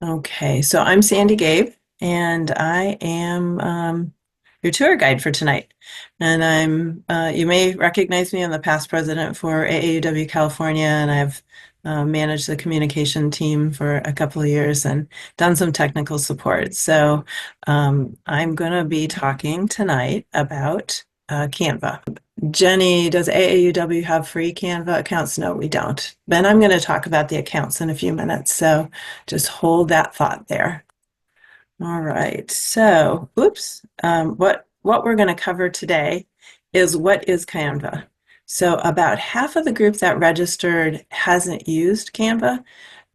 Okay, so I'm Sandy Gabe, and I am your tour guide for tonight. And you may recognize me. I'm the past president for AAUW California, and I've managed the communication team for a couple of years and done some technical support. So I'm going to be talking tonight about Canva. Jenny, does AAUW have free Canva accounts? No, we don't. Then I'm going to talk about the accounts in a few minutes. So just hold that thought there. All right. So, oops. What we're going to cover today is what is Canva. So about half of the group that registered hasn't used Canva,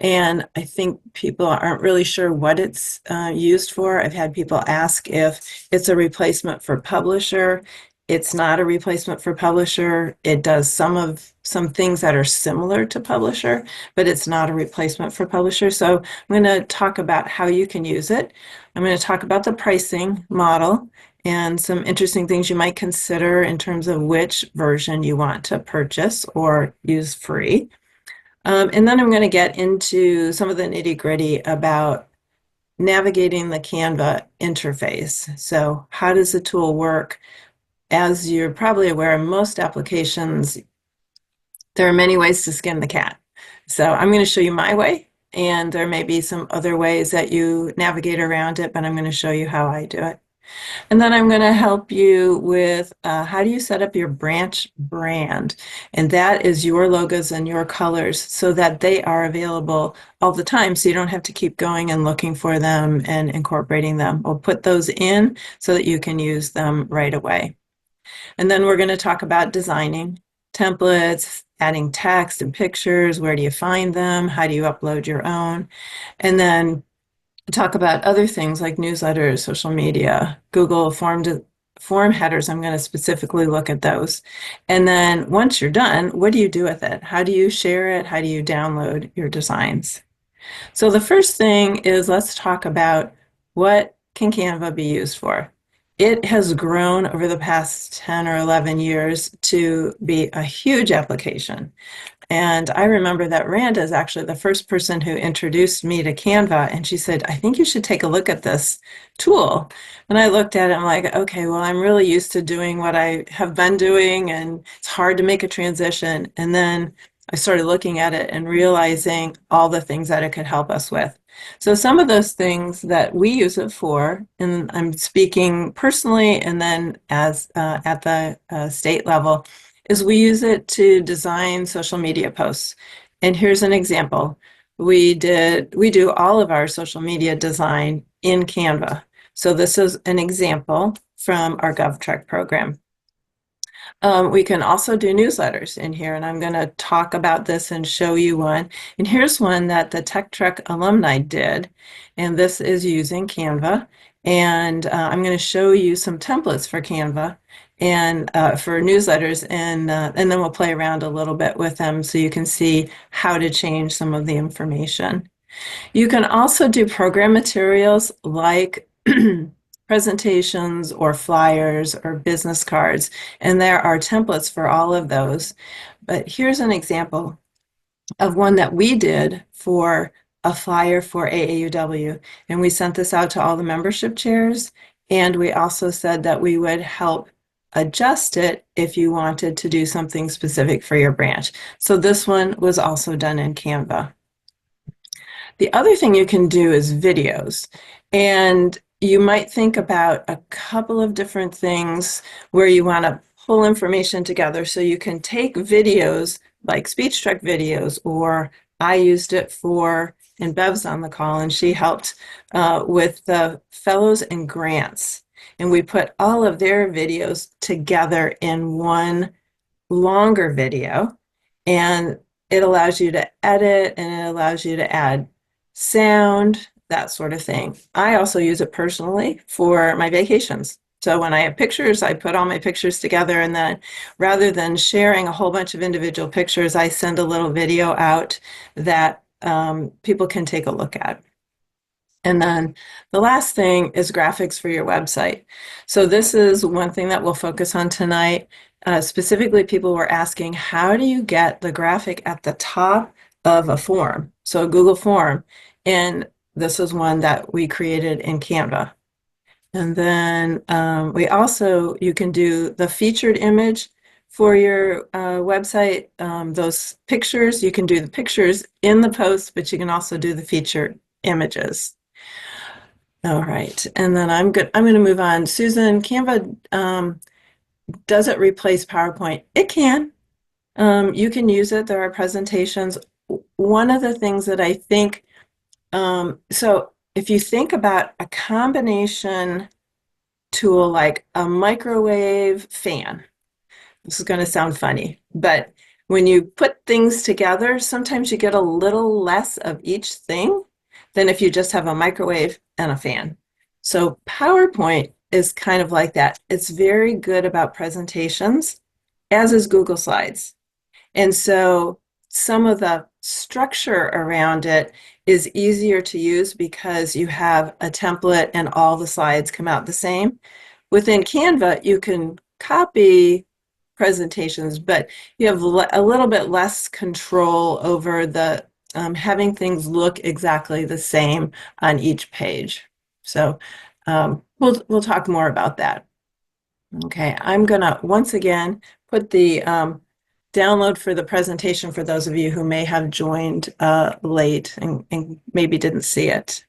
and I think people aren't really sure what it's used for. I've had people ask if it's a replacement for Publisher. It's not a replacement for Publisher. It does some things that are similar to Publisher, but it's not a replacement for Publisher. So I'm going to talk about how you can use it. I'm going to talk about the pricing model and some interesting things you might consider in terms of which version you want to purchase or use free. And then I'm going to get into some of the nitty-gritty about navigating the Canva interface. So how does the tool work? As you're probably aware, in most applications, there are many ways to skin the cat. So I'm going to show you my way, and there may be some other ways that you navigate around it, but I'm going to show you how I do it. And then I'm going to help you with how do you set up your branch brand? And that is your logos and your colors so that they are available all the time. So you don't have to keep going and looking for them and incorporating them. We'll put those in so that you can use them right away. And then we're going to talk about designing templates, adding text and pictures. Where do you find them? How do you upload your own? And then talk about other things like newsletters, social media, Google form headers. I'm going to specifically look at those. And then once you're done, what do you do with it? How do you share it? How do you download your designs? So the first thing is let's talk about what can Canva be used for. It has grown over the past 10 or 11 years to be a huge application. And I remember that Randa is actually the first person who introduced me to Canva, and she said, I think you should take a look at this tool. And I looked at it, I'm like, okay, well, I'm really used to doing what I have been doing, and it's hard to make a transition. And then I started looking at it and realizing all the things that it could help us with. So some of those things that we use it for, and I'm speaking personally and then as at the state level, is we use it to design social media posts. And here's an example. We do all of our social media design in Canva. So this is an example from our GovTrek program. We can also do newsletters in here, and I'm going to talk about this and show you one. And here's one that the Tech Trek alumni did, and this is using Canva. And I'm going to show you some templates for Canva and for newsletters, and then we'll play around a little bit with them so you can see how to change some of the information. You can also do program materials like presentations or flyers or business cards, and there are templates for all of those. But here's an example of one that we did for a flyer for AAUW, and we sent this out to all the membership chairs, and we also said that we would help adjust it if you wanted to do something specific for your branch. So this one was also done in Canva. The other thing you can do is videos, and you might think about a couple of different things where you want to pull information together. So you can take videos like speech track videos, or I used it for, and Bev's on the call, and she helped with the fellows and grants. And we put all of their videos together in one longer video, and it allows you to edit and it allows you to add sound, that sort of thing. I also use it personally for my vacations. So when I have pictures, I put all my pictures together, and then rather than sharing a whole bunch of individual pictures, I send a little video out that people can take a look at. And then the last thing is graphics for your website. So this is one thing that we'll focus on tonight. Specifically, people were asking, how do you get the graphic at the top of a form? So a Google form. And this is one that we created in Canva. And then we also, you can do the featured image for your website. Those pictures, you can do the pictures in the post, but you can also do the featured images. All right, and then I'm going to move on. Susan, Canva, does it replace PowerPoint? It can. You can use it. There are presentations. One of the things that I think, so if you think about a combination tool like a microwave fan, this is going to sound funny, but when you put things together, sometimes you get a little less of each thing than if you just have a microwave and a fan. So PowerPoint is kind of like that. It's very good about presentations, as is Google Slides. And so some of the structure around it is easier to use because you have a template and all the slides come out the same. Within Canva, you can copy presentations, but you have a little bit less control over the having things look exactly the same on each page. So we'll talk more about that. Okay, I'm gonna once again put the download for the presentation for those of you who may have joined late and maybe didn't see it.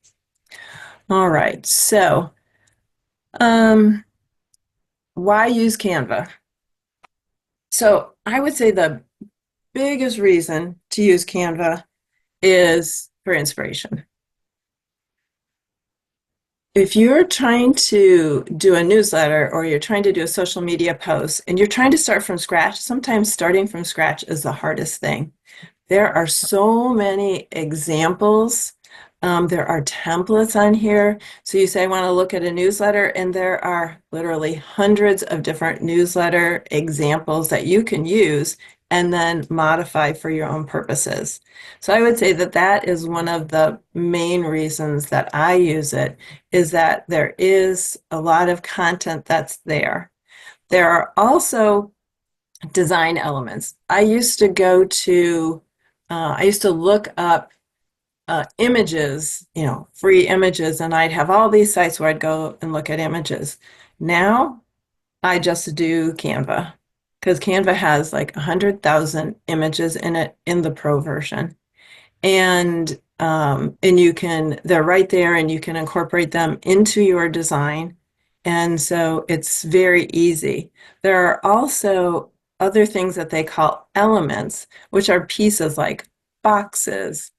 All right, so why use Canva? So I would say the biggest reason to use Canva is for inspiration. If you're trying to do a newsletter or you're trying to do a social media post and you're trying to start from scratch, sometimes starting from scratch is the hardest thing. There are so many examples. There are templates on here. So you say, I want to look at a newsletter, and there are literally hundreds of different newsletter examples that you can use and then modify for your own purposes. So I would say that that is one of the main reasons that I use it, is that there is a lot of content that's there. There are also design elements. I used to look up images, free images, and I'd have all these sites where I'd go and look at images. Now I just do Canva because Canva has like 100,000 images in it in the pro version. And they're right there and you can incorporate them into your design. And so it's very easy. There are also other things that they call elements, which are pieces like boxes,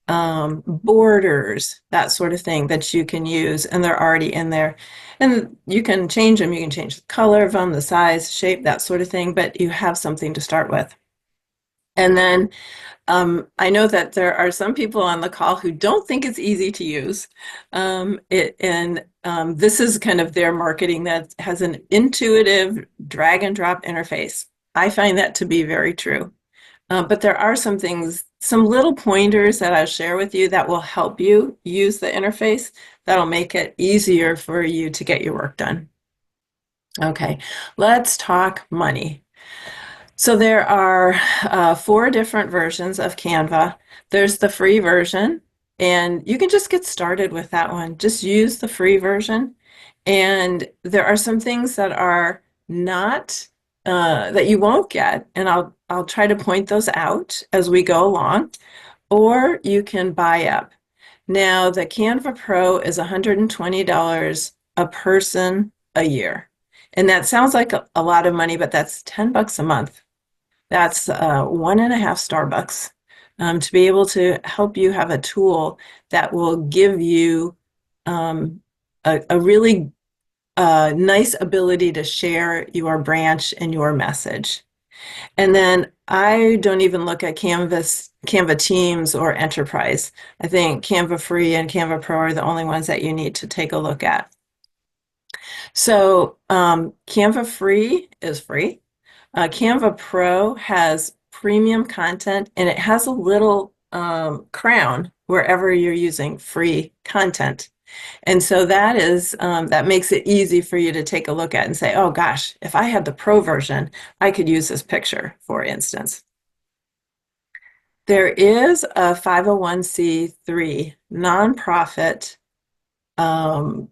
borders, that sort of thing that you can use, and they're already in there. And you can change them. You can change the color of them, the size, shape, that sort of thing, but you have something to start with. And then I know that there are some people on the call who don't think it's easy to use. This is kind of their marketing that has an intuitive drag and drop interface. I find that to be very true. But there are some things, some little pointers that I'll share with you that will help you use the interface that'll make it easier for you to get your work done. Okay, let's talk money. So there are 4 different versions of Canva. There's the free version, and you can just get started with that one. Just use the free version. And there are some things that are not that you won't get, and I'll try to point those out as we go along. Or you can buy up. Now the Canva Pro is $120 a person a year. And that sounds like a lot of money, but that's $10 a month. That's 1.5 Starbucks to be able to help you have a tool that will give you a really nice ability to share your branch and your message. And then I don't even look at Canva Teams or Enterprise. I think Canva Free and Canva Pro are the only ones that you need to take a look at. So Canva Free is free. Canva Pro has premium content, and it has a little crown wherever you're using free content. And so that makes it easy for you to take a look at and say, oh gosh, if I had the pro version, I could use this picture, for instance. There is a 501c3 nonprofit um,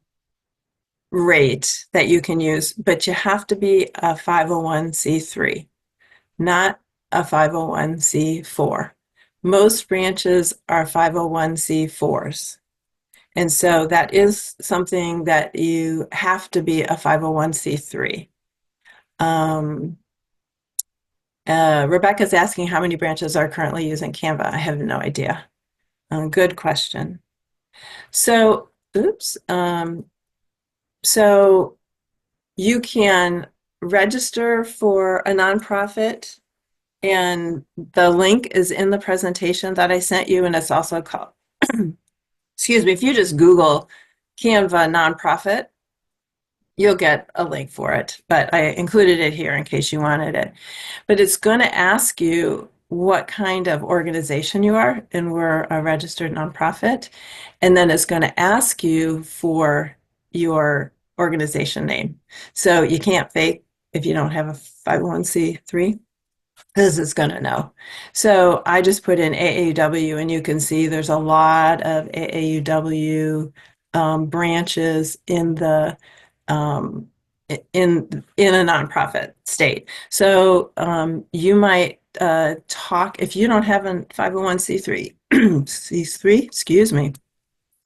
rate that you can use, but you have to be a 501c3, not a 501c4. Most branches are 501c4s. And so that is something that you have to be a 501c3. Um, Rebecca's asking how many branches are currently using Canva. I have no idea. Good question. So, oops. So you can register for a nonprofit, and the link is in the presentation that I sent you, and it's also called, excuse me, if you just Google Canva nonprofit, you'll get a link for it, but I included it here in case you wanted it. But it's going to ask you what kind of organization you are, and we're a registered nonprofit. And then it's going to ask you for your organization name. So you can't fake if you don't have a 501c3. This is going to know. So I just put in AAUW, and you can see there's a lot of AAUW branches in the um, in a nonprofit state. So you might talk if you don't have a 501c3 C3, excuse me.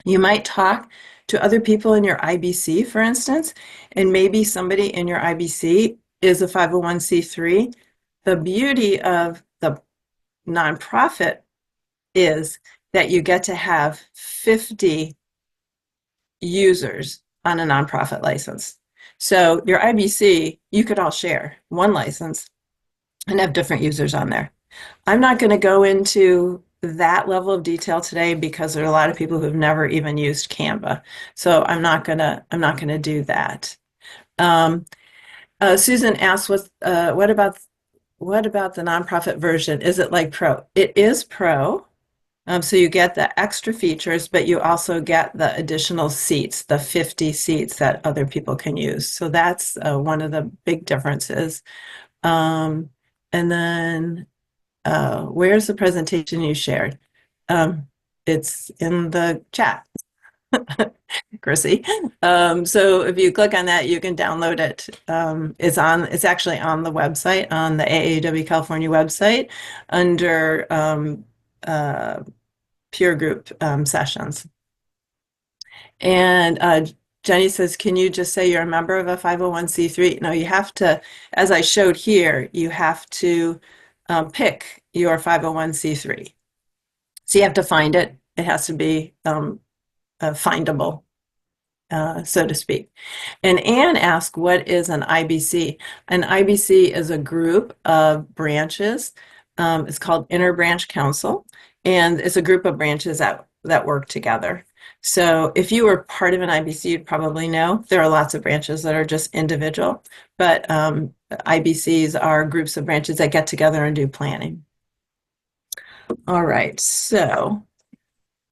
You might talk to other people in your IBC, for instance, and maybe somebody in your IBC is a 501c3. The beauty of the nonprofit is that you get to have 50 users on a nonprofit license. So your IBC, you could all share one license and have different users on there. I'm not going to go into that level of detail today because there are a lot of people who've never even used Canva. So I'm not gonna do that. Um, Susan asked, what about the nonprofit version? Is it like Pro? It is Pro. So you get the extra features, but you also get the additional seats, the 50 seats that other people can use. So that's one of the big differences. Um, and then where's the presentation you shared? Um, it's in the chat, Chrissy. So if you click on that, you can download it. It's actually on the website, on the AAW California website, under peer group sessions. And Jenny says, can you just say you're a member of a 501c3? No, you have to, as I showed here, you have to pick your 501c3. So you have to find it. It has to be findable, so to speak. And Anne asked, what is an IBC? An IBC is a group of branches. It's called Inter-Branch Council, and it's a group of branches that work together. So if you were part of an IBC, you'd probably know there are lots of branches that are just individual, but IBCs are groups of branches that get together and do planning. All right, so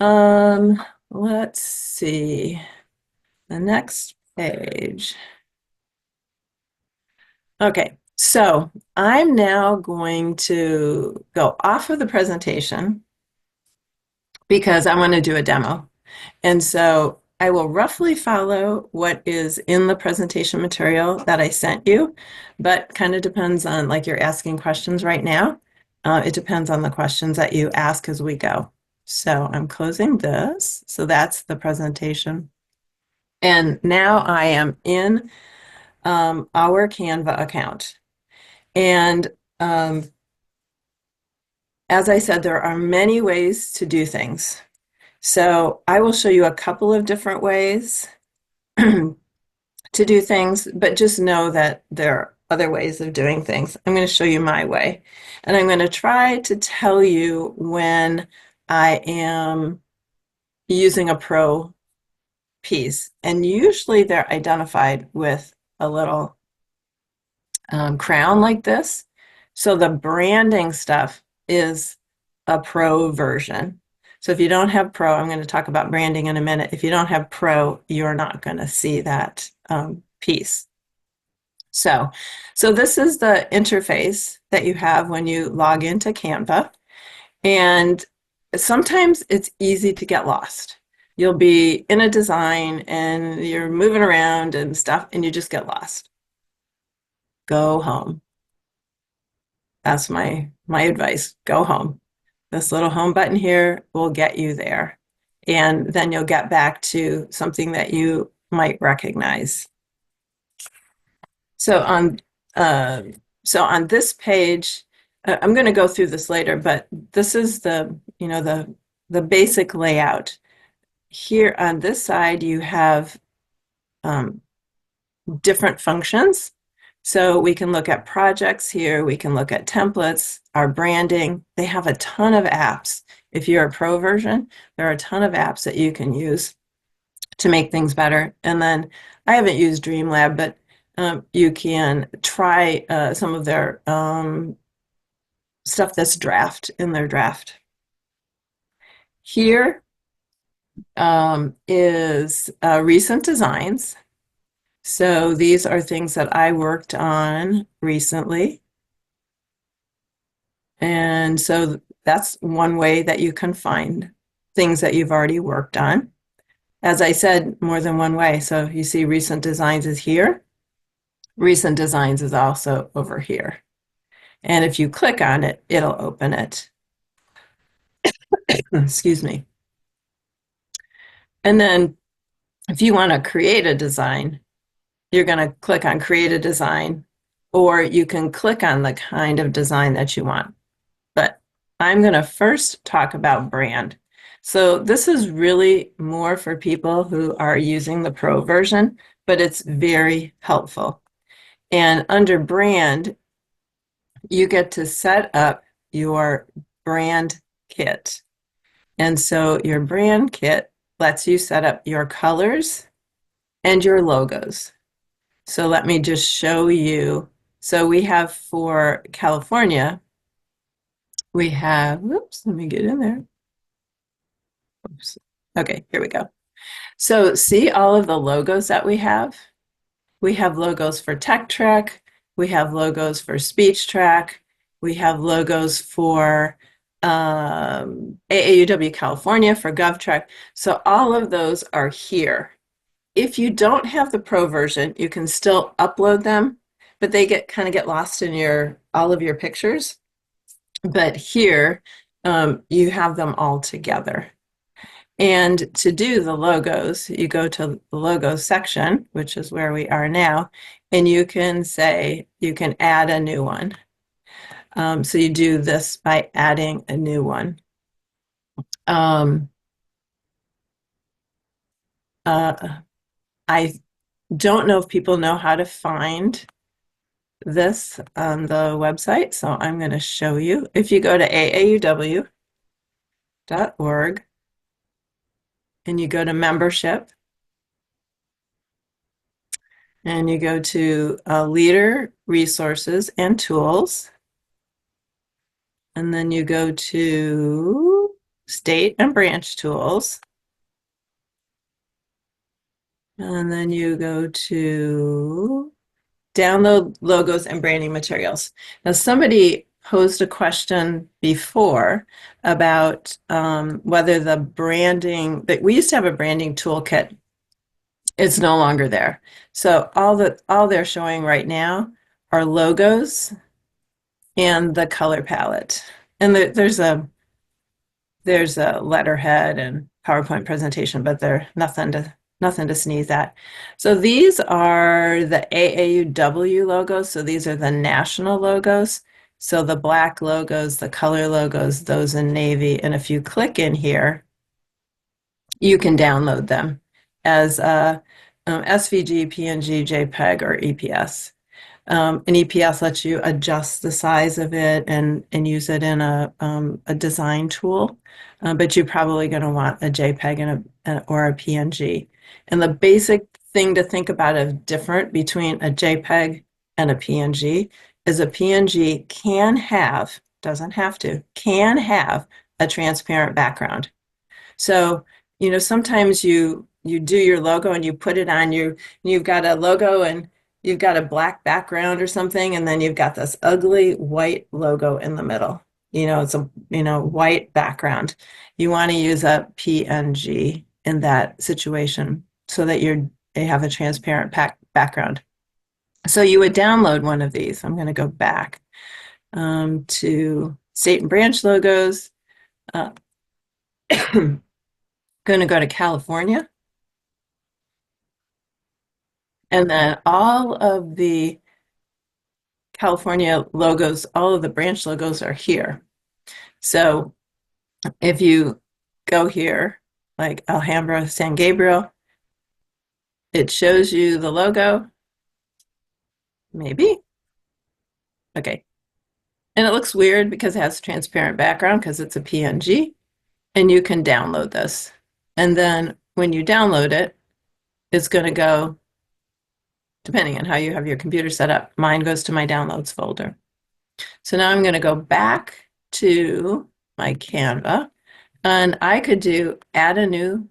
let's see the next page. Okay, so I'm now going to go off of the presentation because I want to do a demo. And so I will roughly follow what is in the presentation material that I sent you, but kind of depends on, like, you're asking questions right now. It depends on the questions that you ask as we go. So I'm closing this. So that's the presentation. And now I am in our Canva account. And as I said, there are many ways to do things. So I will show you a couple of different ways to do things, but just know that there are other ways of doing things. I'm going to show you my way. And I'm going to try to tell you when I am using a pro piece. And usually they're identified with a little crown like this. So the branding stuff is a pro version. So if you don't have pro, I'm going to talk about branding in a minute. If you don't have pro, you're not going to see that piece. So this is the interface that you have when you log into Canva. And sometimes it's easy to get lost. You'll be in a design and you're moving around and stuff, and you just get lost. Go home. That's my advice. Go home. This little home button here will get you there. And then you'll get back to something that you might recognize. So on uh, so on this page, I'm going to go through this later, but this is the basic layout. Here on this side, you have um, different functions. So we can look at projects here, we can look at templates, our branding. They have a ton of apps. If you're a pro version, there are a ton of apps that you can use to make things better. And then I haven't used Dreamlab, but you can try some of their stuff that's in their draft. Here is recent designs. So these are things that I worked on recently. And so that's one way that you can find things that you've already worked on. As I said, more than one way. So you see recent designs is here. Recent designs is also over here. And if you click on it, it'll open it. Excuse me. And then if you want to create a design, you're going to click on create a design, or you can click on the kind of design that you want. But I'm going to first talk about brand. So this is really more for people who are using the pro version, but it's very helpful. And under brand, you get to set up your brand kit. And so your brand kit lets you set up your colors and your logos. So let me just show you. So we have for California, we have, whoops, let me get in there. Oops. Okay, here we go. So see all of the logos that we have? We have logos for Tech Track. We have logos for Speech Track. We have logos for AAUW California, for GovTrack. So all of those are here. If you don't have the pro version, you can still upload them, but they kind of get lost in all of your pictures. But here, you have them all together. And to do the logos, you go to the logos section, which is where we are now, and you can add a new one. So you do this by adding a new one. I don't know if people know how to find this on the website, so I'm going to show you. If you go to aauw.org and you go to membership and you go to leader resources and tools, and then you go to state and branch tools, and then you go to download logos and branding materials. Now, somebody posed a question before about whether the branding, that we used to have a branding toolkit. It's no longer there. So all they're showing right now are logos and the color palette. And there's a letterhead and PowerPoint presentation, but they're nothing to sneeze at. So these are the AAUW logos. So these are the national logos. So the black logos, the color logos, those in navy. And if you click in here, you can download them as SVG, PNG, JPEG, or EPS. And EPS lets you adjust the size of it and use it in a design tool, but you're probably going to want a JPEG or a PNG. And the basic thing to think about is different between a JPEG and a PNG is a PNG doesn't have to, can have a transparent background. So, sometimes you do your logo and you put it on you've got a logo and you've got a black background or something, and then you've got this ugly white logo in the middle. it's a, white background. You want to use a PNG in that situation so that they have a transparent background. So you would download one of these. I'm going to go back to state and branch logos. Uh, going to go to California. And then all of the California logos, all of the branch logos are here. So if you go here, like Alhambra, San Gabriel, it shows you the logo, maybe. Okay. And it looks weird because it has a transparent background because it's a PNG. And you can download this. And then when you download it, it's going to go, depending on how you have your computer set up, mine goes to my downloads folder. So now I'm going to go back to my Canva, and I could do add a new,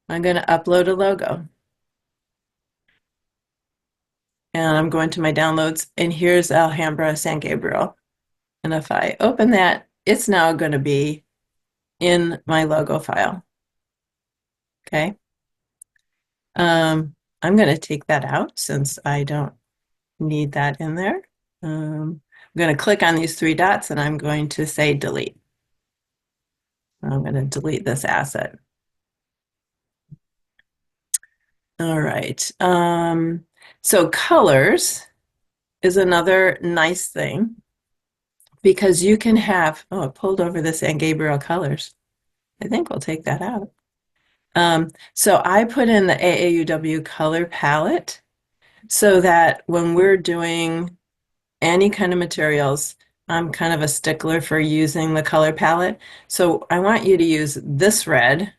I'm going to upload a logo. And I'm going to my downloads, and here's Alhambra San Gabriel. And if I open that, it's now going to be in my logo file. Okay. I'm going to take that out since I don't need that in there. I'm going to click on these three dots and I'm going to say delete. I'm going to delete this asset. All right. So colors is another nice thing because you can have, oh, it pulled over this San Gabriel colors. I think we'll take that out. So I put in the AAUW color palette so that when we're doing any kind of materials, I'm kind of a stickler for using the color palette. So I want you to use this red,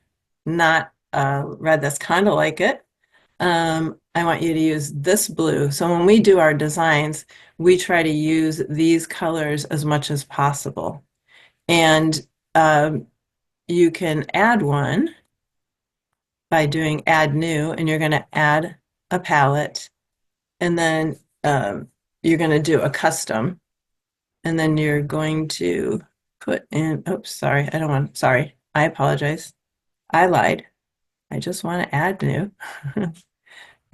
not red that's kind of like it. I want you to use this blue. So when we do our designs, we try to use these colors as much as possible. And you can add one by doing add new, and you're going to add a palette, and then you're going to do a custom, and then you're going to put in, oops, sorry, sorry, I apologize. I lied. I just want to add new.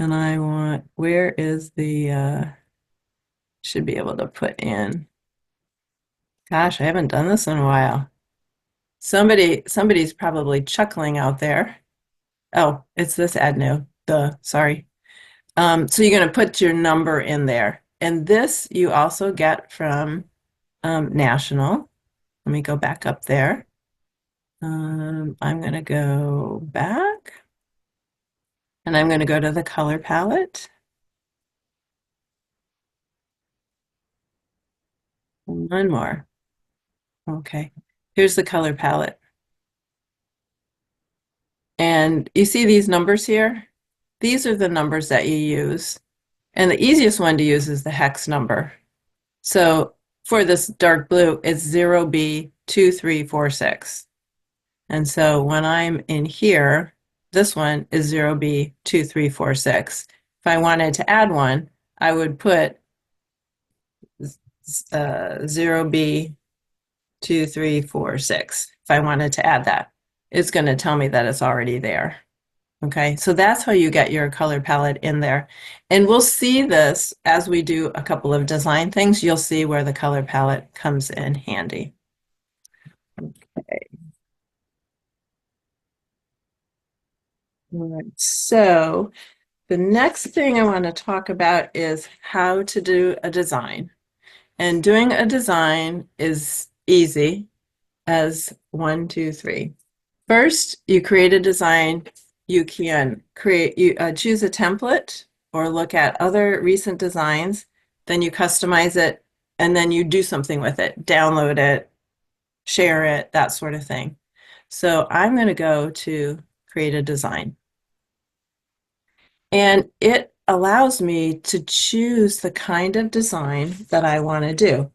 And I want, where is the, should be able to put in, gosh, I haven't done this in a while. Somebody's probably chuckling out there. Oh, it's this add new, sorry. So you're going to put your number in there. And this you also get from National. Let me go back up there. I'm going to go back. And I'm going to go to the color palette. One more. Okay. Here's the color palette. And you see these numbers here? These are the numbers that you use. And the easiest one to use is the hex number. So for this dark blue, it's 0B2346. And so when I'm in here, this one is 0B2346. If I wanted to add one, I would put 0B2346. If I wanted to add that, it's going to tell me that it's already there. Okay, so that's how you get your color palette in there. And we'll see this as we do a couple of design things. You'll see where the color palette comes in handy. Okay. All right, so the next thing I want to talk about is how to do a design. And doing a design is easy as 1, 2, 3. First, you create a design. You can choose a template or look at other recent designs. Then you customize it, and then you do something with it. Download it, share it, that sort of thing. So I'm going to go to create a design. And it allows me to choose the kind of design that I want to do.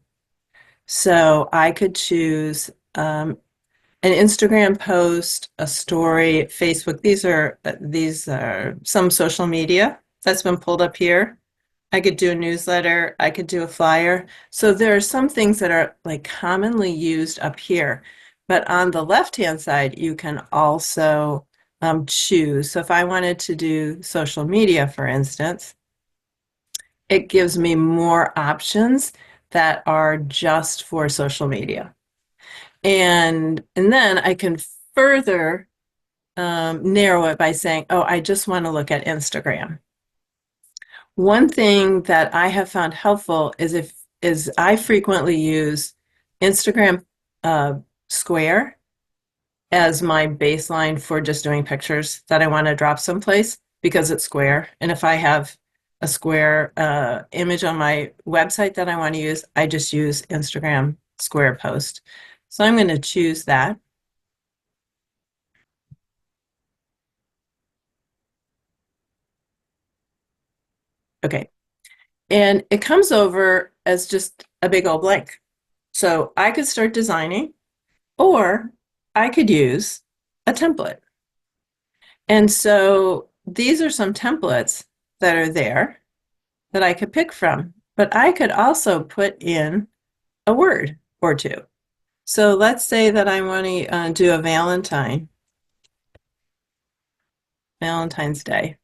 So I could choose an Instagram post, a story, Facebook. These are some social media that's been pulled up here. I could do a newsletter, I could do a flyer. So there are some things that are like commonly used up here. But on the left-hand side, you can also choose. So if I wanted to do social media, for instance, it gives me more options that are just for social media. And then I can further narrow it by saying, oh, I just want to look at Instagram. One thing that I have found helpful is I frequently use Instagram uh, Square as my baseline for just doing pictures that I want to drop someplace because it's square. And if I have a square image on my website that I want to use, I just use Instagram Square Post. So I'm going to choose that. Okay. And it comes over as just a big old blank. So I could start designing, or I could use a template. And so these are some templates that are there that I could pick from, but I could also put in a word or two. So let's say that I want to do a Valentine's Day.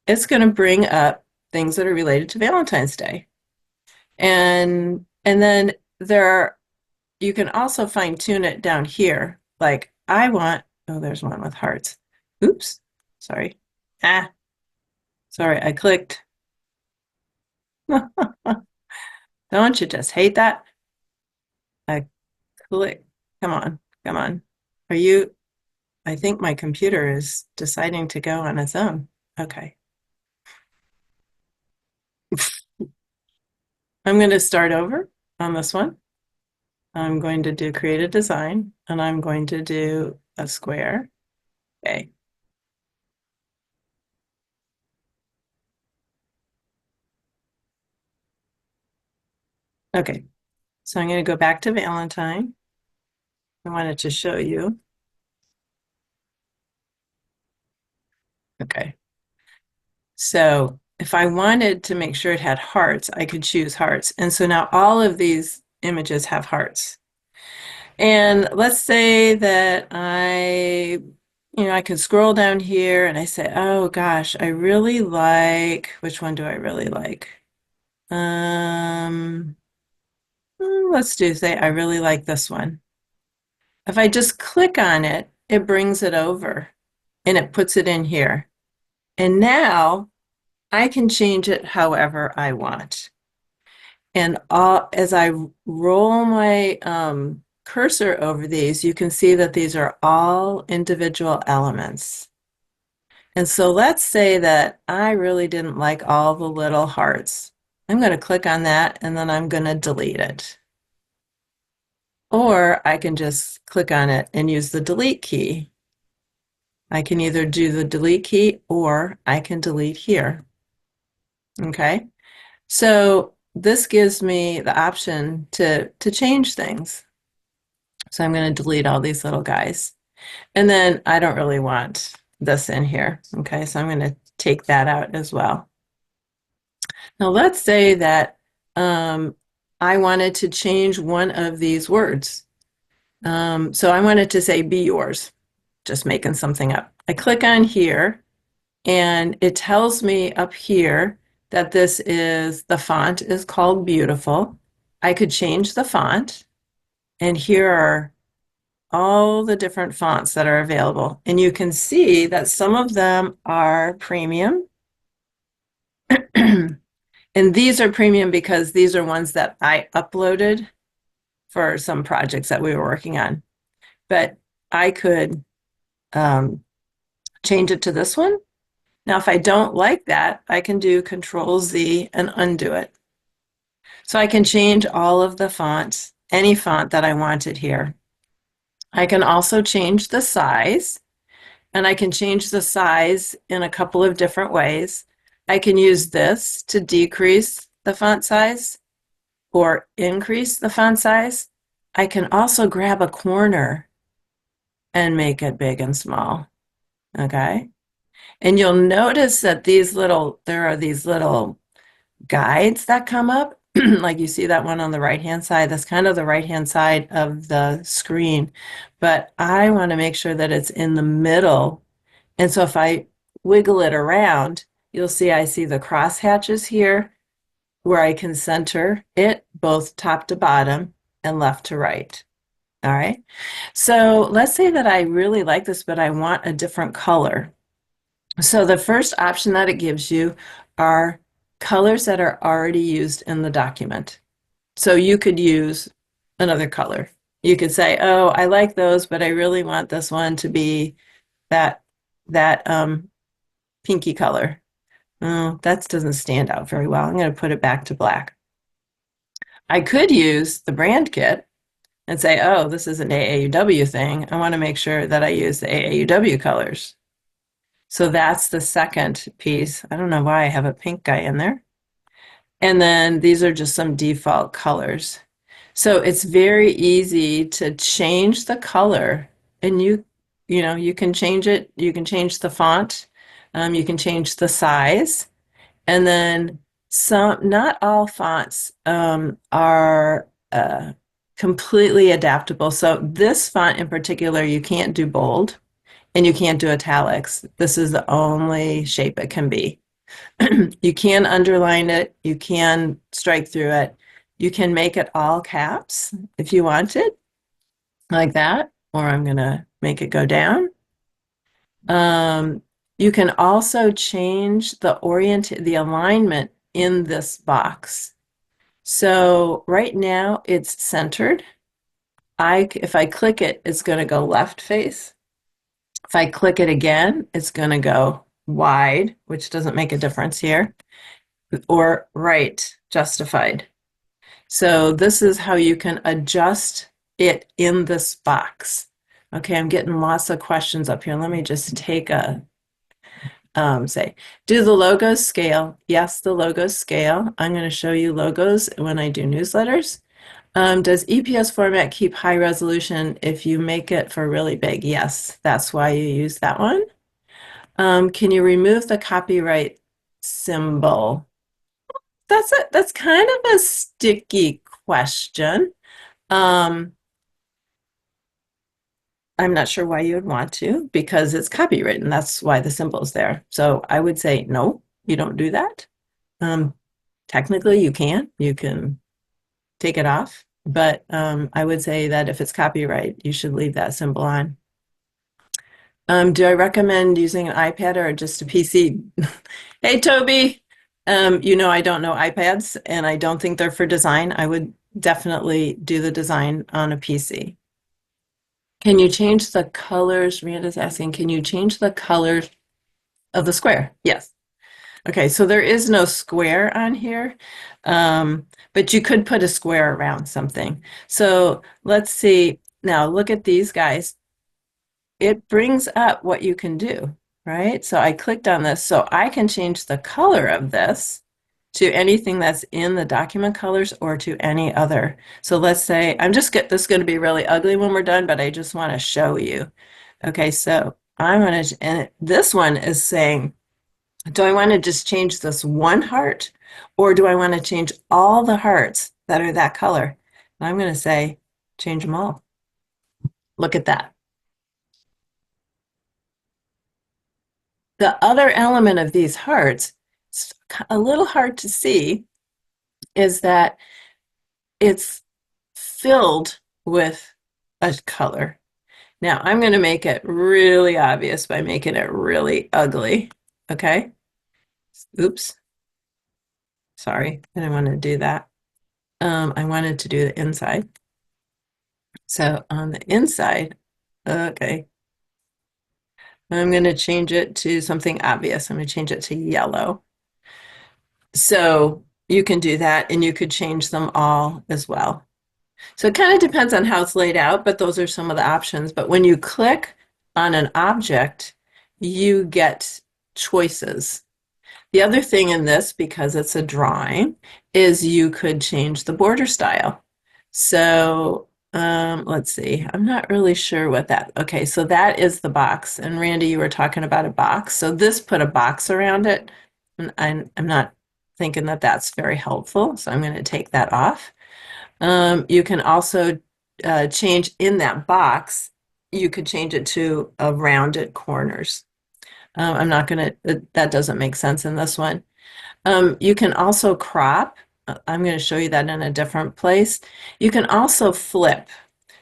It's going to bring up things that are related to Valentine's Day. And then there are, you can also fine tune it down here. Like I want, oh, there's one with hearts. Oops, sorry. Ah, sorry, I clicked. Don't you just hate that? I click. Come on, come on. Are you, I think my computer is deciding to go on its own. Okay. I'm going to start over on this one. I'm going to do create a design and I'm going to do a square. Okay. Okay. So I'm going to go back to Valentine. I wanted to show you. Okay. So if I wanted to make sure it had hearts, I could choose hearts. And so now all of these images have hearts. And let's say that I could scroll down here and I say, oh gosh, I really like, which one do I really like? Um, let's do say I really like this one. If I just click on it, it brings it over and it puts it in here. And now I can change it however I want. And as I roll my cursor over these, you can see that these are all individual elements. And so let's say that I really didn't like all the little hearts. I'm going to click on that and then I'm going to delete it. Or I can just click on it and use the delete key. I can either do the delete key or I can delete here. Okay. So this gives me the option to change things. So I'm going to delete all these little guys. And then I don't really want this in here. Okay, so I'm going to take that out as well. Now let's say that I wanted to change one of these words. So I wanted to say be yours, just making something up. I click on here and it tells me up here that the font is called Beautiful. I could change the font, and here are all the different fonts that are available. And you can see that some of them are premium. And these are premium because these are ones that I uploaded for some projects that we were working on. But I could change it to this one. Now, if I don't like that, I can do Control Z and undo it. So I can change all of the fonts, any font that I wanted here. I can also change the size, and I can change the size in a couple of different ways. I can use this to decrease the font size or increase the font size. I can also grab a corner and make it big and small. Okay. And you'll notice that there are these little guides that come up. Like you see that one on the right-hand side, that's kind of the right-hand side of the screen. But I want to make sure that it's in the middle. And so if I wiggle it around, you'll see I see the crosshatches here where I can center it both top to bottom and left to right. All right. So let's say that I really like this, but I want a different color. So the first option that it gives you are colors that are already used in the document. So you could use another color. You could say, oh, I like those, but I really want this one to be that that pinky color. Oh, that doesn't stand out very well. I'm going to put it back to black. I could use the brand kit and say, oh, this is an AAUW thing. I want to make sure that I use the AAUW colors. So that's the second piece. I don't know why I have a pink guy in there. And then these are just some default colors. So it's very easy to change the color, and you can change it. You can change the font. You can change the size. And then not all fonts are completely adaptable. So this font in particular, you can't do bold and you can't do italics. This is the only shape it can be. You can underline it, you can strike through it, you can make it all caps if you want it, like that, or I'm going to make it go down. You can also change the alignment in this box. So right now it's centered. If I click it, it's going to go left face. If I click it again, it's going to go wide, which doesn't make a difference here, or right, justified. So this is how you can adjust it in this box. Okay, I'm getting lots of questions up here. Let me just take a say, do the logos scale? Yes, the logos scale. I'm going to show you logos when I do newsletters. Does EPS format keep high resolution if you make it for really big? Yes, that's why you use that one. Can you remove the copyright symbol? That's kind of a sticky question. Um, I'm not sure why you would want to because it's copywritten. That's why the symbol's there. So I would say no, you don't do that. Technically, you can. You can take it off, but I would say that if it's copyright, you should leave that symbol on. Do I recommend using an iPad or just a PC? Hey, Toby. I don't know iPads and I don't think they're for design. I would definitely do the design on a PC. Can you change the colors? Miranda's asking, can you change the colors of the square? Yes. Okay, so there is no square on here, but you could put a square around something. So let's see. Now look at these guys. It brings up what you can do, right? So I clicked on this, so I can change the color of this to anything that's in the document colors or to any other. So let's say, this is going to be really ugly when we're done, but I just want to show you. Okay, so and this one is saying, do I want to just change this one heart or do I want to change all the hearts that are that color? And I'm going to say, change them all. Look at that. The other element of these hearts, it's a little hard to see, is that it's filled with a color. Now I'm going to make it really obvious by making it really ugly. Okay. Oops. Sorry, I didn't want to do that. I wanted to do the inside. So on the inside, okay, I'm going to change it to something obvious. I'm going to change it to yellow. So you can do that and you could change them all as well. So it kind of depends on how it's laid out, but those are some of the options. But when you click on an object, you get choices. The other thing in this, because it's a drawing, is you could change the border style. So let's see, I'm not really sure what okay, so that is the box. And Randy, you were talking about a box. So this put a box around it. And I'm not thinking that that's very helpful, so I'm going to take that off. You can also change in that box, you could change it to a rounded corners. I'm not going to, that doesn't make sense in this one. You can also crop. I'm going to show you that in a different place. You can also flip.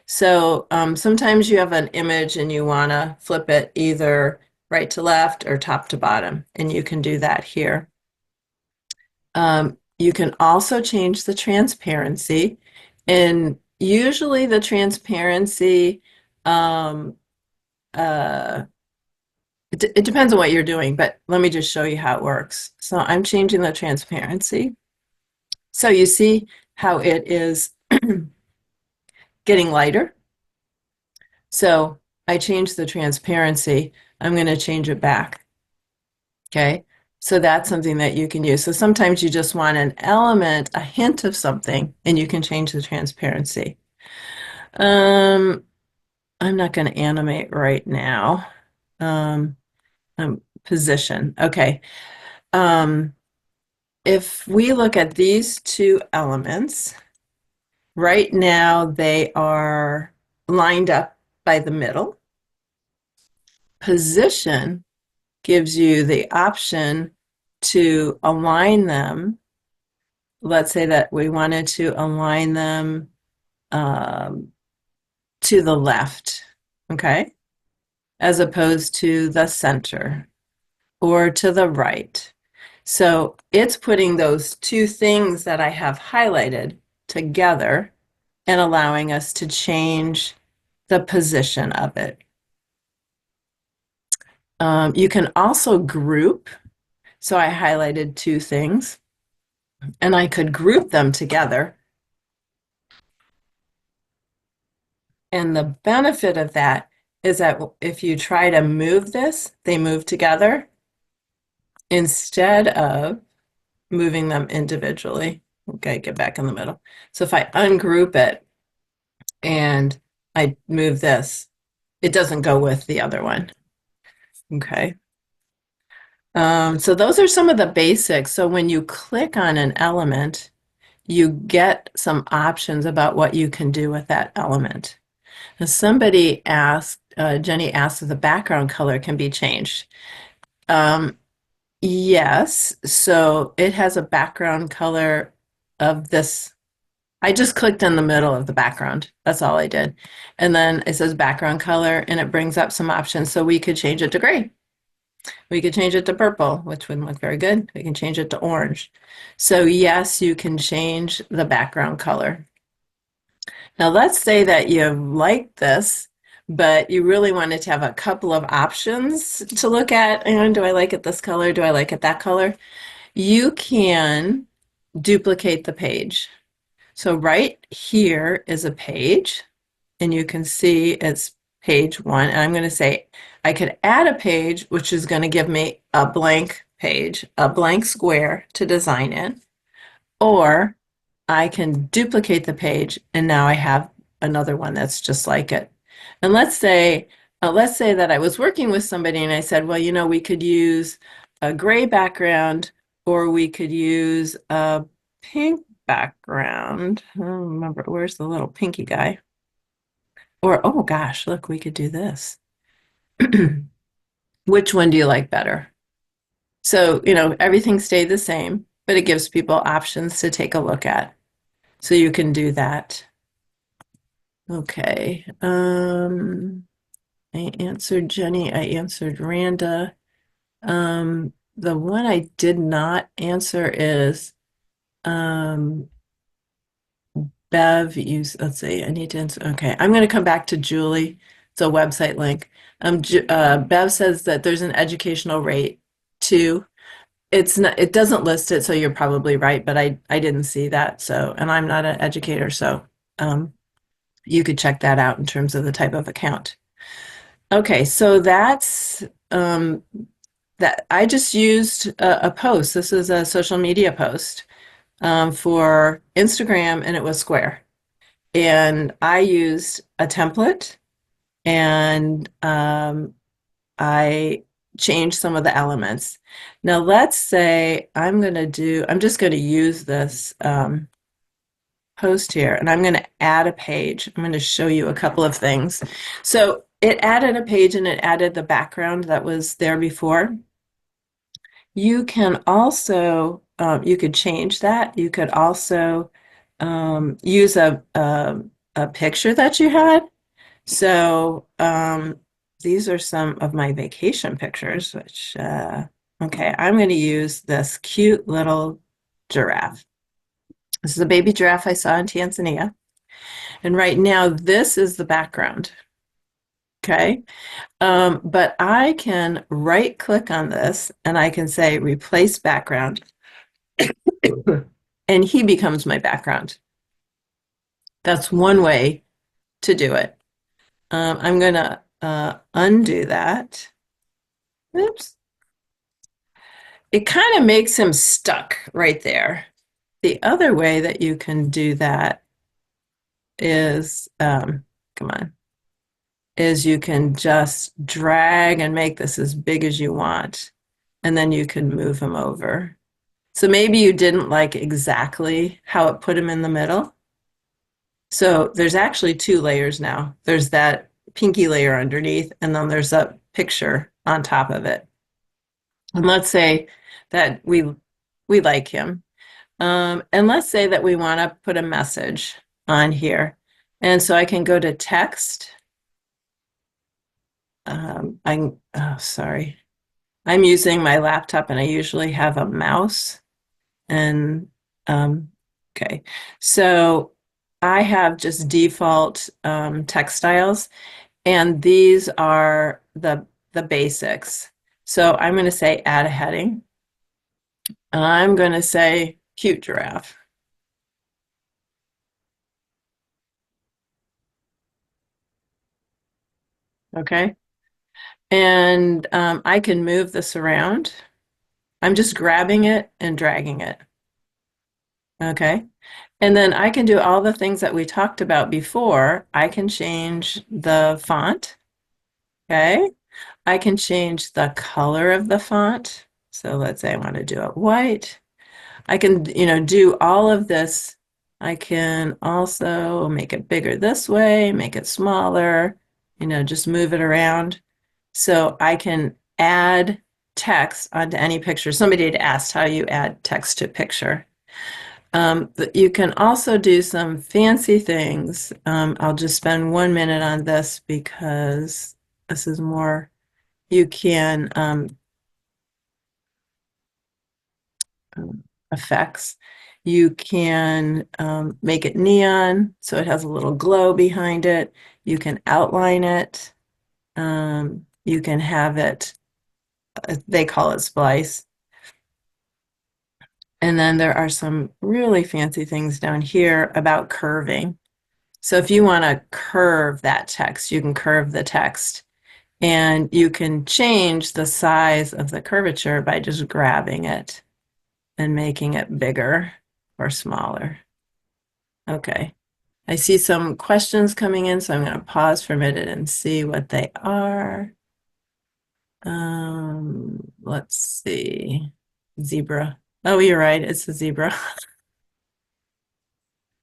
So sometimes you have an image and you want to flip it either right to left or top to bottom, and you can do that here. You can also change the transparency, and usually the transparency, um, uh, it depends on what you're doing, but let me just show you how it works. So I'm changing the transparency. So you see how it is getting lighter. So I changed the transparency. I'm going to change it back. Okay. So that's something that you can use. So sometimes you just want an element, a hint of something, and you can change the transparency. I'm not going to animate right now. Um, Position. Okay. Um, if we look at these two elements, right now they are lined up by the middle. Position gives you the option to align them. Let's say that we wanted to align them um, to the left, okay, as opposed to the center or to the right. So it's putting those two things that I have highlighted together and allowing us to change the position of it. You can also group. So I highlighted two things and I could group them together. And the benefit of that is that if you try to move this, they move together instead of moving them individually. Okay, get back in the middle. So if I ungroup it and I move this, it doesn't go with the other one. Okay. So those are some of the basics. So when you click on an element, you get some options about what you can do with that element. Now, somebody asked, Jenny asked if the background color can be changed. Yes, so it has a background color of this. I just clicked in the middle of the background. That's all I did. And then it says background color and it brings up some options. So we could change it to gray. We could change it to purple, which wouldn't look very good. We can change it to orange. So yes, you can change the background color. Now let's say that you like this, but you really wanted to have a couple of options to look at. And do I like it this color? Do I like it that color? You can duplicate the page. So right here is a page, and you can see it's page one. And I'm going to say I could add a page, which is going to give me a blank page, a blank square to design in, or I can duplicate the page and now I have another one that's just like it. And let's say that I was working with somebody and I said, well, you know, we could use a gray background or we could use a pink background. I don't remember, where's the little pinky guy? Or, oh gosh, look, we could do this. Which one do you like better? So, you know, everything stayed the same, but it gives people options to take a look at. So you can do that. Okay. I answered Jenny. I answered Randa. The one I did not answer is Bev. Let's see. I need to answer. Okay. I'm going to come back to Julie. It's a website link. Bev says that there's an educational rate too. It's not, it doesn't list it, so you're probably right, but I didn't see that. So, and I'm not an educator, so you could check that out in terms of the type of account. Okay, so that's that. I just used a post. This is a social media post for Instagram, and it was square. And I used a template, and I change some of the elements. Now let's say I'm just going to use this post here and I'm going to add a page. I'm going to show you a couple of things. So it added a page and it added the background that was there before. You can also, you could change that. You could also use a picture that you had. So these are some of my vacation pictures, which, okay, I'm going to use this cute little giraffe. This is a baby giraffe I saw in Tanzania. And right now, this is the background. Okay. But I can right click on this and I can say replace background, and he becomes my background. That's one way to do it. I'm going to undo that. Oops. It kind of makes him stuck right there. The other way that you can do that is, come on, is you can just drag and make this as big as you want, and then you can move him over. So maybe you didn't like exactly how it put him in the middle. So there's actually two layers now. There's that pinky layer underneath, and then there's a picture on top of it. And let's say that we like him. And let's say that we want to put a message on here. And so I can go to text. Sorry. I'm using my laptop and I usually have a mouse. And okay, so I have just default text styles, and these are the basics. So I'm going to say add a heading, and I'm going to say cute giraffe. Okay, and I can move this around. I'm just grabbing it and dragging it. Okay. And then I can do all the things that we talked about before. I can change the font. Okay. I can change the color of the font. So let's say I want to do it white. I can, do all of this. I can also make it bigger this way, make it smaller, just move it around. So I can add text onto any picture. Somebody had asked how you add text to a picture. But you can also do some fancy things. I'll just spend 1 minute on this because this is more, you can effects. You can make it neon, so it has a little glow behind it. You can outline it. You can have it, they call it splice. And then there are some really fancy things down here about curving. So if you want to curve that text, you can curve the text. And you can change the size of the curvature by just grabbing it and making it bigger or smaller. Okay. I see some questions coming in, so I'm going to pause for a minute and see what they are. Let's see. Zebra. Oh, you're right. It's a zebra.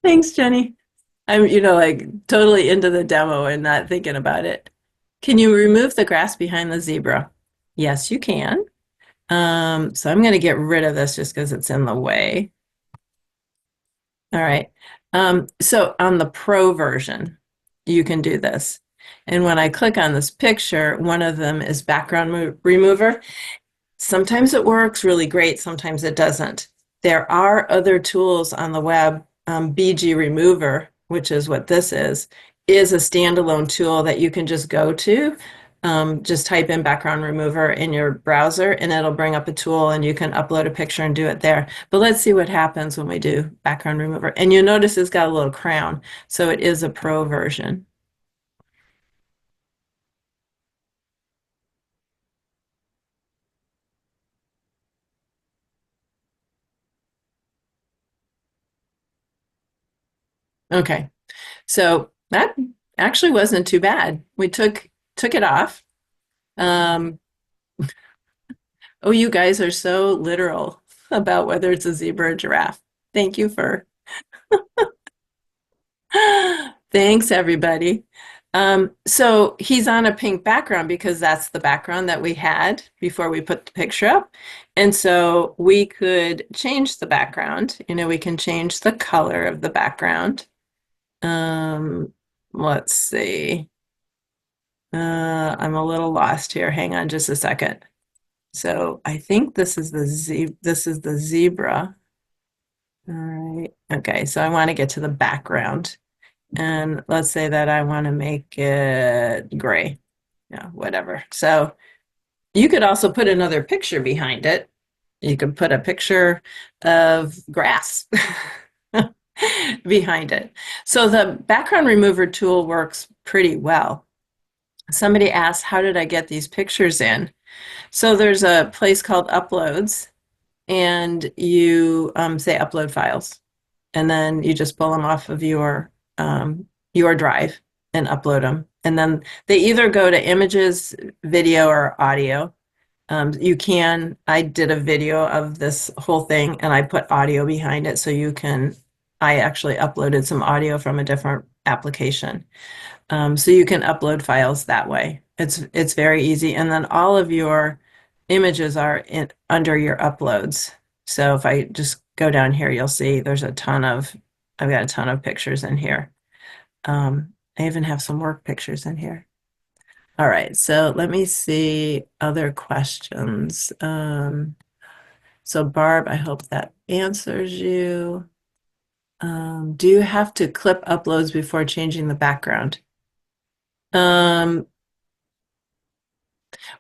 Thanks, Jenny. I'm, like totally into the demo and not thinking about it. Can you remove the grass behind the zebra? Yes, you can. So I'm going to get rid of this just because it's in the way. All right. So on the Pro version, you can do this. And when I click on this picture, one of them is background remover. Sometimes it works really great, sometimes it doesn't. There are other tools on the web. BG Remover, which is what this is a standalone tool that you can just go to. Just type in background remover in your browser and it'll bring up a tool and you can upload a picture and do it there. But let's see what happens when we do background remover. And you'll notice it's got a little crown, so it is a pro version. Okay, so that actually wasn't too bad. We took it off. Um, Oh, you guys are so literal about whether it's a zebra or giraffe. Thank you for Thanks, everybody. So he's on a pink background because that's the background that we had before we put the picture up. And so we could change the background. We can change the color of the background. Um, let's see. I'm a little lost here. Hang on just a second. So I think this is the zebra. All right. Okay, so I want to get to the background. And let's say that I want to make it gray. Yeah, whatever. So you could also put another picture behind it. You could put a picture of grass behind it. So the background remover tool works pretty well. Somebody asked, how did I get these pictures in? So there's a place called Uploads, and you say upload files, and then you just pull them off of your drive and upload them. And then they either go to images, video, or audio. I did a video of this whole thing and I put audio behind it so I actually uploaded some audio from a different application. So you can upload files that way. It's very easy. And then all of your images are under your uploads. So if I just go down here, you'll see I've got a ton of pictures in here. I even have some work pictures in here. All right, so let me see other questions. So Barb, I hope that answers you. Do you have to clip uploads before changing the background? Um,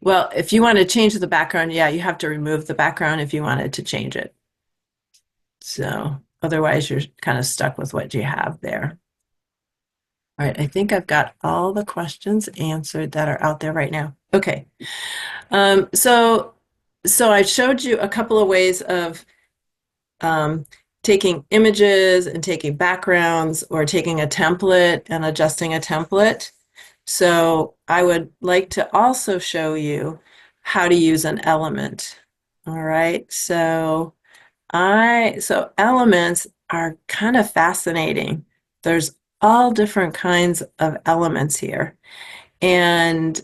well, if you want to change the background, yeah, you have to remove the background if you wanted to change it. So otherwise, you're kind of stuck with what you have there. All right, I think I've got all the questions answered that are out there right now. Okay. Um, so, so I showed you a couple of ways of um, taking images and taking backgrounds or taking a template and adjusting a template. So I would like to also show you how to use an element. All right. So elements are kind of fascinating. There's all different kinds of elements here. And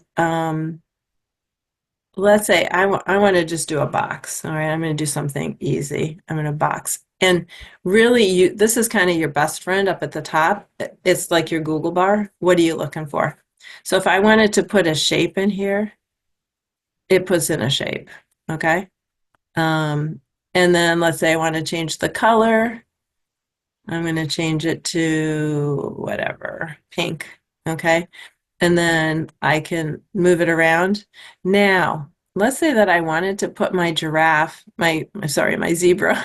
let's say I want to just do a box. All right, I'm going to do something easy. I'm going to box. And really, this is kind of your best friend up at the top. It's like your Google bar. What are you looking for? So if I wanted to put a shape in here, it puts in a shape. Okay. Um, and then let's say I want to change the color. I'm going to change it to whatever, pink. Okay. And then I can move it around. Now, let's say that I wanted to put my my zebra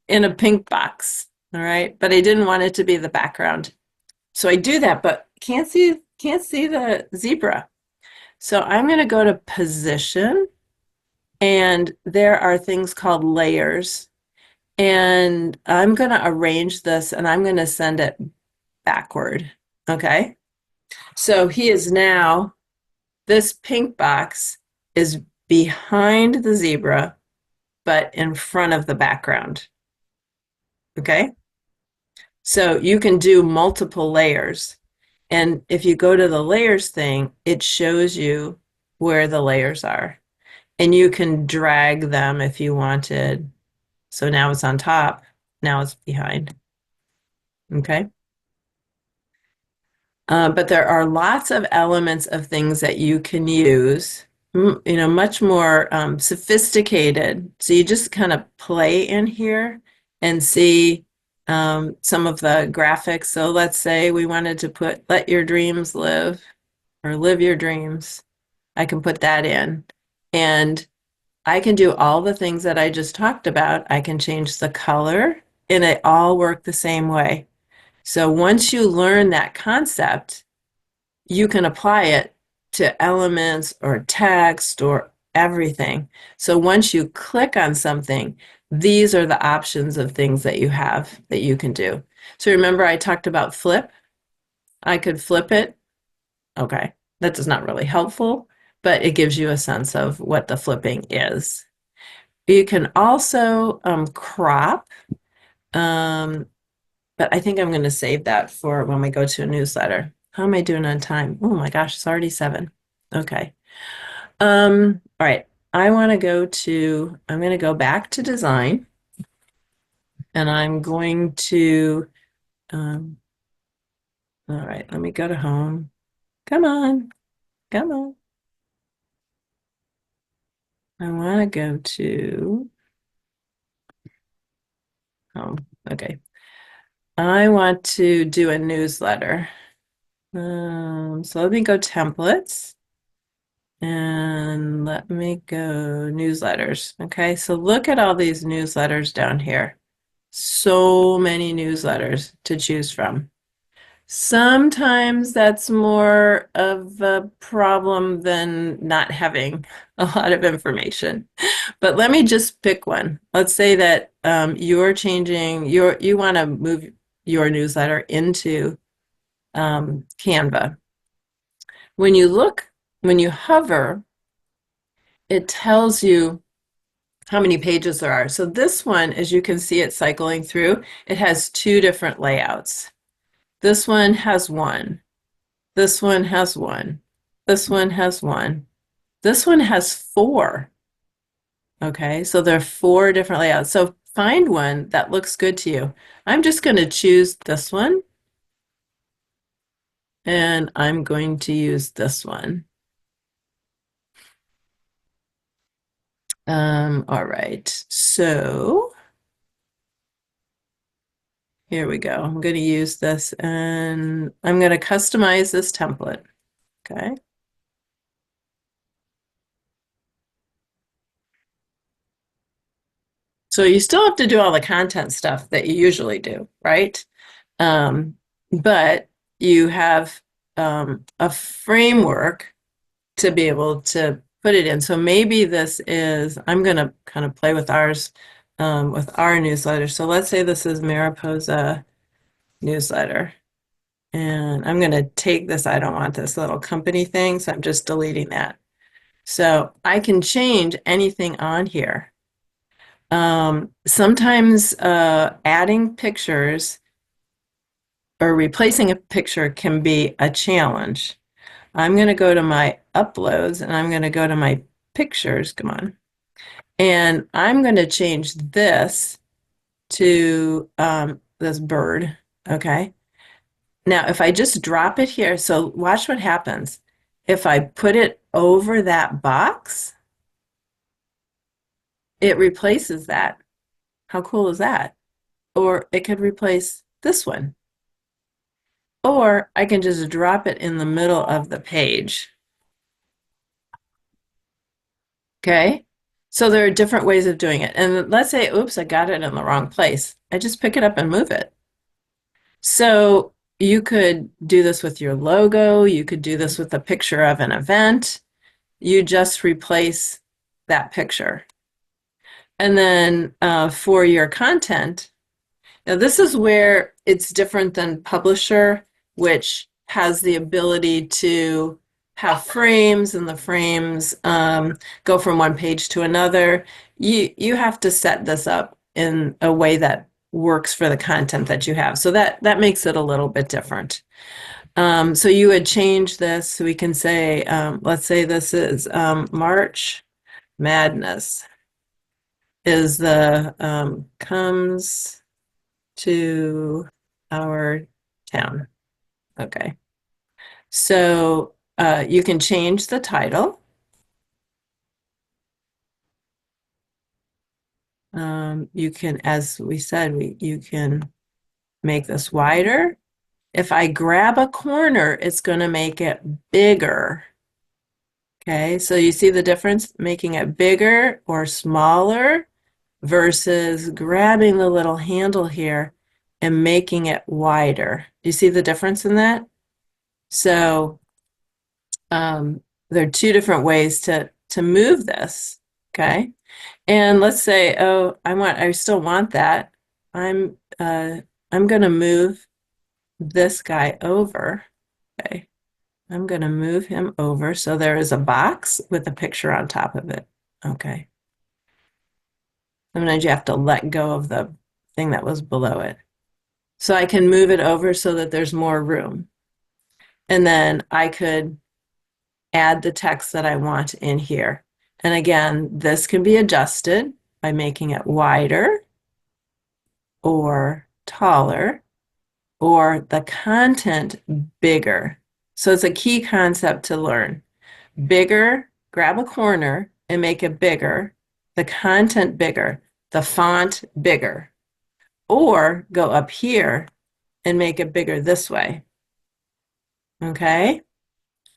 in a pink box. All right. But I didn't want it to be the background. So I do that, but can't see the zebra. So I'm going to go to position, and there are things called layers. And I'm going to arrange this and I'm going to send it backward. Okay. So this pink box is behind the zebra, but in front of the background. Okay. So you can do multiple layers. And if you go to the layers thing, it shows you where the layers are. And you can drag them if you wanted. So now it's on top, now it's behind. Okay. But there are lots of elements of things that you can use, much more sophisticated. So you just kind of play in here and see some of the graphics. So let's say we wanted to put let your dreams live or live your dreams. I can put that in. And I can do all the things that I just talked about. I can change the color, and it all work the same way. So once you learn that concept, you can apply it to elements or text or everything. So once you click on something, these are the options of things that you have that you can do. So remember I talked about flip? I could flip it. Okay, that is not really helpful, but it gives you a sense of what the flipping is. You can also crop, um, but I think I'm going to save that for when we go to a newsletter. How am I doing on time? Oh my gosh, it's already 7. Okay. All right. I'm going to go back to design and I'm going to, um, all right, let me go to home. Come on, come on. I want to go to home. Okay. I want to do a newsletter. So let me go templates and let me go newsletters. Okay, so look at all these newsletters down here. So many newsletters to choose from. Sometimes that's more of a problem than not having a lot of information. But let me just pick one. Let's say that you're changing you want to move your newsletter into Canva. When you hover, it tells you how many pages there are. So this one, as you can see it cycling through, it has 2 different layouts. This one has 1. This one has 1. This one has 1. This one has 4. Okay, so there are 4 different layouts. So find one that looks good to you. I'm just going to choose this one, and I'm going to use this one. All right, so here we go. I'm going to use this and I'm going to customize this template. Okay. So you still have to do all the content stuff that you usually do, right? Um, but you have a framework to be able to put it in. So maybe this is, I'm going to kind of play with ours, with our newsletter. So let's say this is Mariposa newsletter. And I'm going to take this. I don't want this little company thing, so I'm just deleting that. So I can change anything on here. Sometimes adding pictures or replacing a picture can be a challenge. I'm going to go to my uploads and I'm going to go to my pictures. Come on. And I'm going to change this to this bird. Okay. Now, if I just drop it here, so watch what happens. If I put it over that box, it replaces that. How cool is that? Or it could replace this one. Or I can just drop it in the middle of the page. Okay? So there are different ways of doing it. And let's say, oops, I got it in the wrong place. I just pick it up and move it. So you could do this with your logo. You could do this with a picture of an event. You just replace that picture. And then for your content, now this is where it's different than Publisher, which has the ability to have frames and the frames go from one page to another. You have to set this up in a way that works for the content that you have. So that makes it a little bit different. So you would change this. So we can say, let's say this is March Madness is the comes to our town. Okay. So you can change the title. You can, as we said, you can make this wider. If I grab a corner, it's going to make it bigger. Okay, so you see the difference, making it bigger or smaller versus grabbing the little handle here and making it wider. Do you see the difference in that? So there are 2 different ways to move this. Okay, and let's say, oh, I still want that. I'm going to move this guy over. Okay, I'm going to move him over so there is a box with a picture on top of it. Okay. Sometimes you have to let go of the thing that was below it. So I can move it over so that there's more room. And then I could add the text that I want in here. And again, this can be adjusted by making it wider or taller or the content bigger. So it's a key concept to learn. Bigger, grab a corner and make it bigger, the content bigger, the font bigger, or go up here and make it bigger this way. Okay?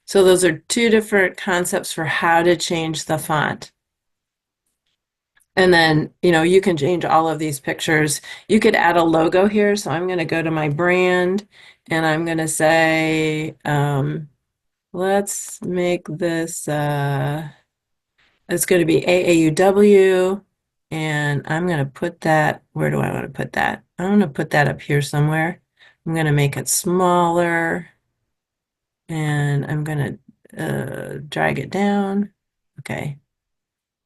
So those are two different concepts for how to change the font. And then, you can change all of these pictures. You could add a logo here. So I'm going to go to my brand and I'm going to say, let's make this, it's going to be AAUW. And I'm going to put that, where do I want to put that? I want to put that up here somewhere. I'm going to make it smaller and I'm going to drag it down. Okay.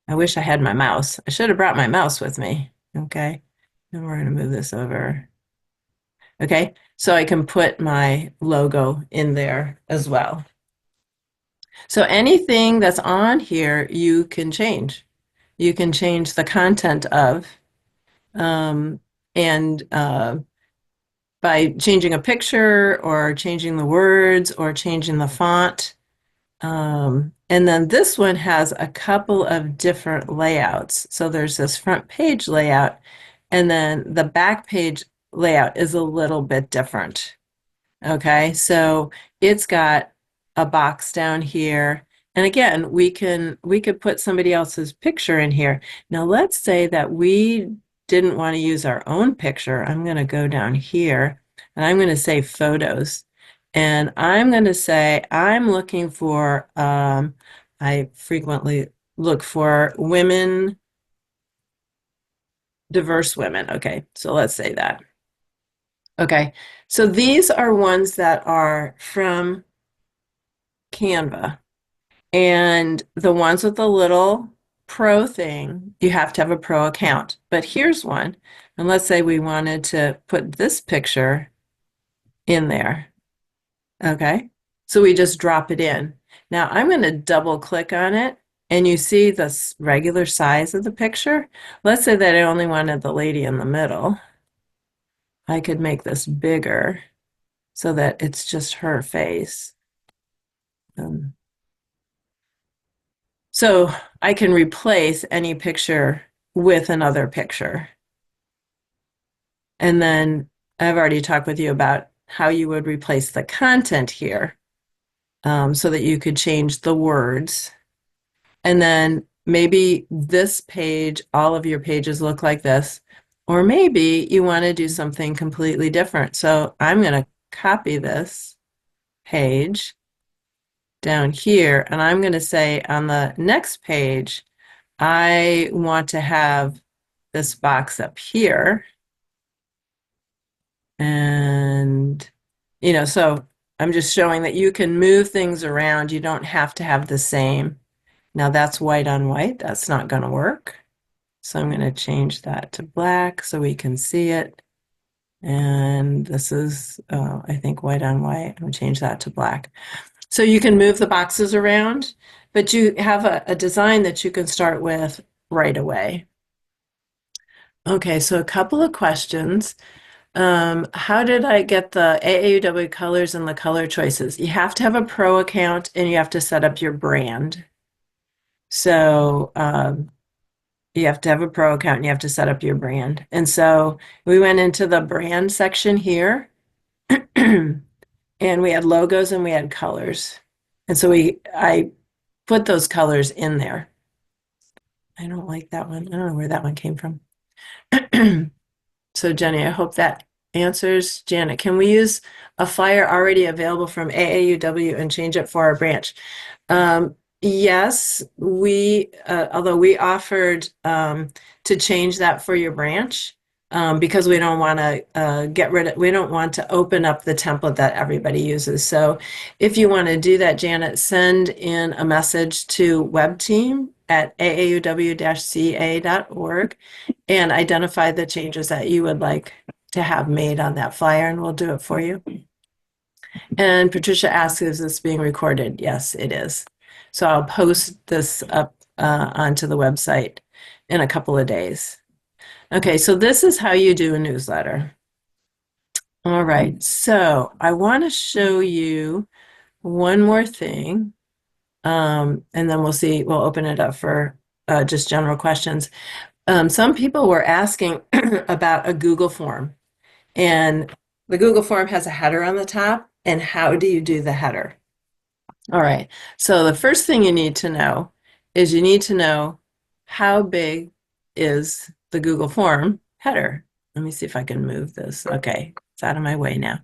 I wish I had my mouse. I should have brought my mouse with me. Okay. And we're going to move this over. Okay. So I can put my logo in there as well. So anything that's on here, you can change. You can change the content of, and by changing a picture or changing the words or changing the font. And then this one has a couple of different layouts. So there's this front page layout, and then the back page layout is a little bit different. Okay, so it's got a box down here. And again, we could put somebody else's picture in here. Now let's say that we didn't want to use our own picture. I'm going to go down here and I'm going to say photos. And I'm going to say I'm looking for, I frequently look for women, diverse women. Okay, so let's say that. Okay, so these are ones that are from Canva. And the ones with the little pro thing, you have to have a pro account. But here's one. And let's say we wanted to put this picture in there. Okay, so we just drop it in. Now I'm going to double click on it and you see the regular size of the picture. Let's say that I only wanted the lady in the middle. I could make this bigger so that it's just her face. So I can replace any picture with another picture. And then I've already talked with you about how you would replace the content here, so that you could change the words. And then maybe this page, all of your pages look like this, or maybe you want to do something completely different. So I'm going to copy this page down here, and I'm going to say on the next page, I want to have this box up here. And, so I'm just showing that you can move things around. You don't have to have the same. Now that's white on white. That's not going to work. So I'm going to change that to black so we can see it. And this is, I think, white on white. I'm going to change that to black. So you can move the boxes around, but you have a design that you can start with right away. Okay, so a couple of questions. How did I get the AAUW colors and the color choices? You have to have a pro account and you have to set up your brand. So you have to have a pro account and you have to set up your brand. And so we went into the brand section here and we had logos and we had colors. And so I put those colors in there. I don't like that one. I don't know where that one came from. So Jenny, I hope that answers. Janet, can we use a flyer already available from AAUW and change it for our branch? Yes, although we offered to change that for your branch, because we don't want to we don't want to open up the template that everybody uses. So if you want to do that, Janet, send in a message to webteam@aauw-ca.org and identify the changes that you would like to have made on that flyer, and we'll do it for you. And Patricia asks, is this being recorded? Yes, it is. So I'll post this up onto the website in a couple of days. Okay, so this is how you do a newsletter. All right, so I want to show you one more thing, and then we'll open it up for just general questions. Some people were asking about a Google form, and the Google form has a header on the top, and how do you do the header? All right, so the first thing you need to know is you need to know how big is the Google form header. Let me see if I can move this. Okay, it's out of my way now.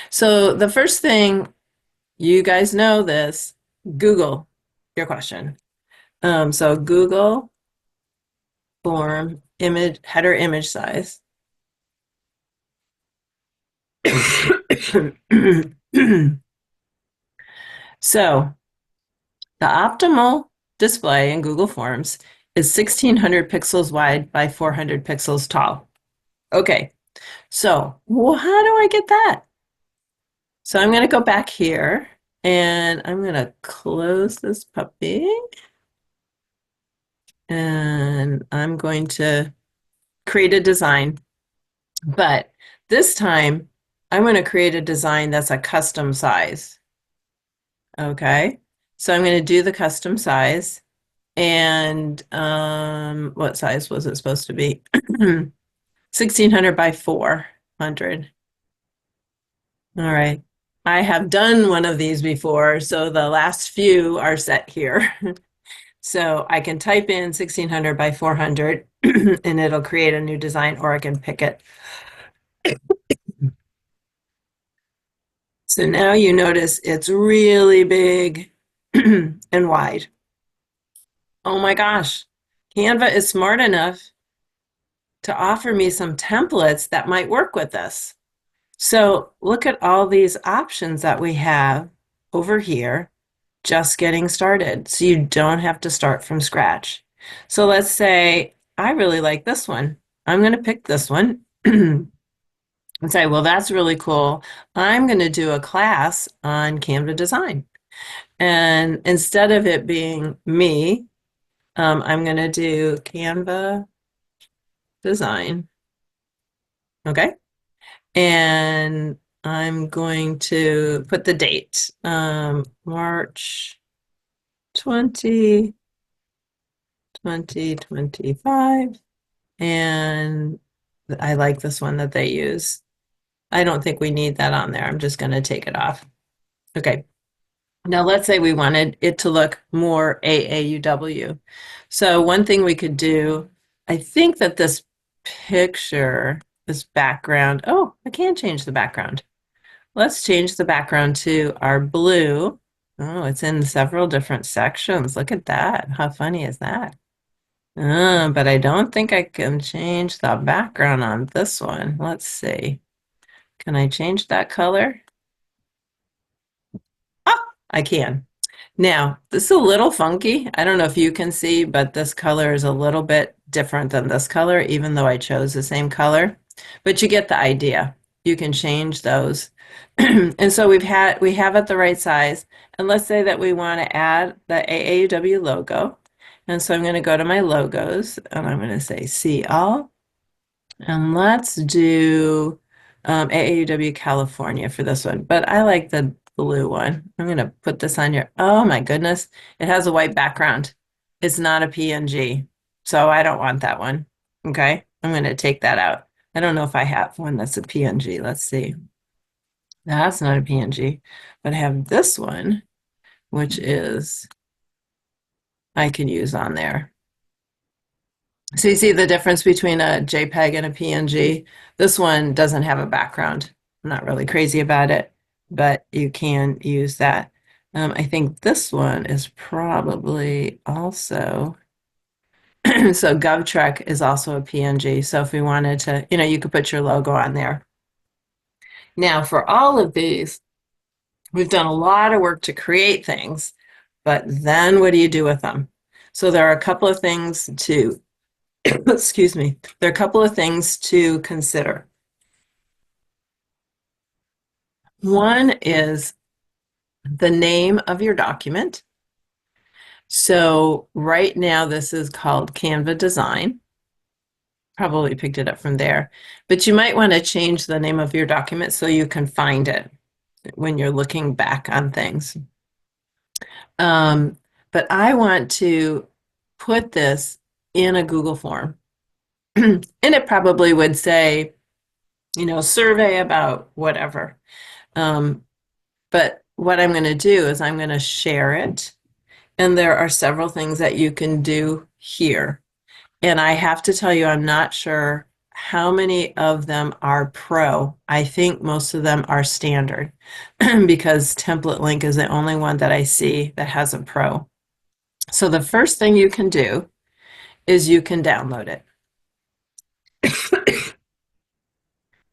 So the first thing, you guys know this, Google your question. So Google form image header image size. So the optimal display in Google Forms is 1600 pixels wide by 400 pixels tall. Okay, so how do I get that? So I'm going to go back here and I'm going to close this puppy and I'm going to create a design. But this time I'm going to create a design that's a custom size. Okay, so I'm going to do the custom size. And what size was it supposed to be? 1600 by 400. All right. I have done one of these before, so the last few are set here. So I can type in 1600 by 400 and it'll create a new design, or I can pick it. So now you notice it's really big and wide. Oh my gosh, Canva is smart enough to offer me some templates that might work with this. So look at all these options that we have over here, just getting started. So you don't have to start from scratch. So let's say I really like this one. I'm going to pick this one and say, well, that's really cool. I'm going to do a class on Canva design. And instead of it being me, I'm going to do Canva design. Okay. And I'm going to put the date, March 20, 2025. And I like this one that they use. I don't think we need that on there. I'm just going to take it off. Okay. Now let's say we wanted it to look more AAUW. So one thing we could do, I think that this picture, this background, oh, I can change the background. Let's change the background to our blue. Oh, it's in several different sections. Look at that. How funny is that? But I don't think I can change the background on this one. Let's see. Can I change that color? Oh, I can. Now, this is a little funky. I don't know if you can see, but this color is a little bit different than this color, even though I chose the same color. But you get the idea. You can change those. And so we have it the right size. And let's say that we want to add the AAUW logo. And so I'm going to go to my logos and I'm going to say see all. And let's do AAUW California for this one. But I like the blue one. I'm going to put this on your, oh my goodness, it has a white background. It's not a PNG. So I don't want that one. Okay, I'm going to take that out. I don't know if I have one that's a PNG. Let's see. That's not a PNG, but I have this one, which is, I can use on there. So you see the difference between a JPEG and a PNG? This one doesn't have a background. I'm not really crazy about it, but you can use that. I think this one is probably also So GovTrek is also a PNG. So if we wanted to, you could put your logo on there. Now, for all of these, we've done a lot of work to create things, but then what do you do with them? So there are a couple of things to, excuse me, there are a couple of things to consider. One is the name of your document. So right now, this is called Canva Design. Probably picked it up from there, but you might want to change the name of your document so you can find it when you're looking back on things. Um, but I want to put this in a Google form. And it probably would say, survey about whatever. But what I'm going to do is I'm going to share it. And there are several things that you can do here. And I have to tell you, I'm not sure how many of them are pro. I think most of them are standard because Template Link is the only one that I see that has a pro. So the first thing you can do is you can download it.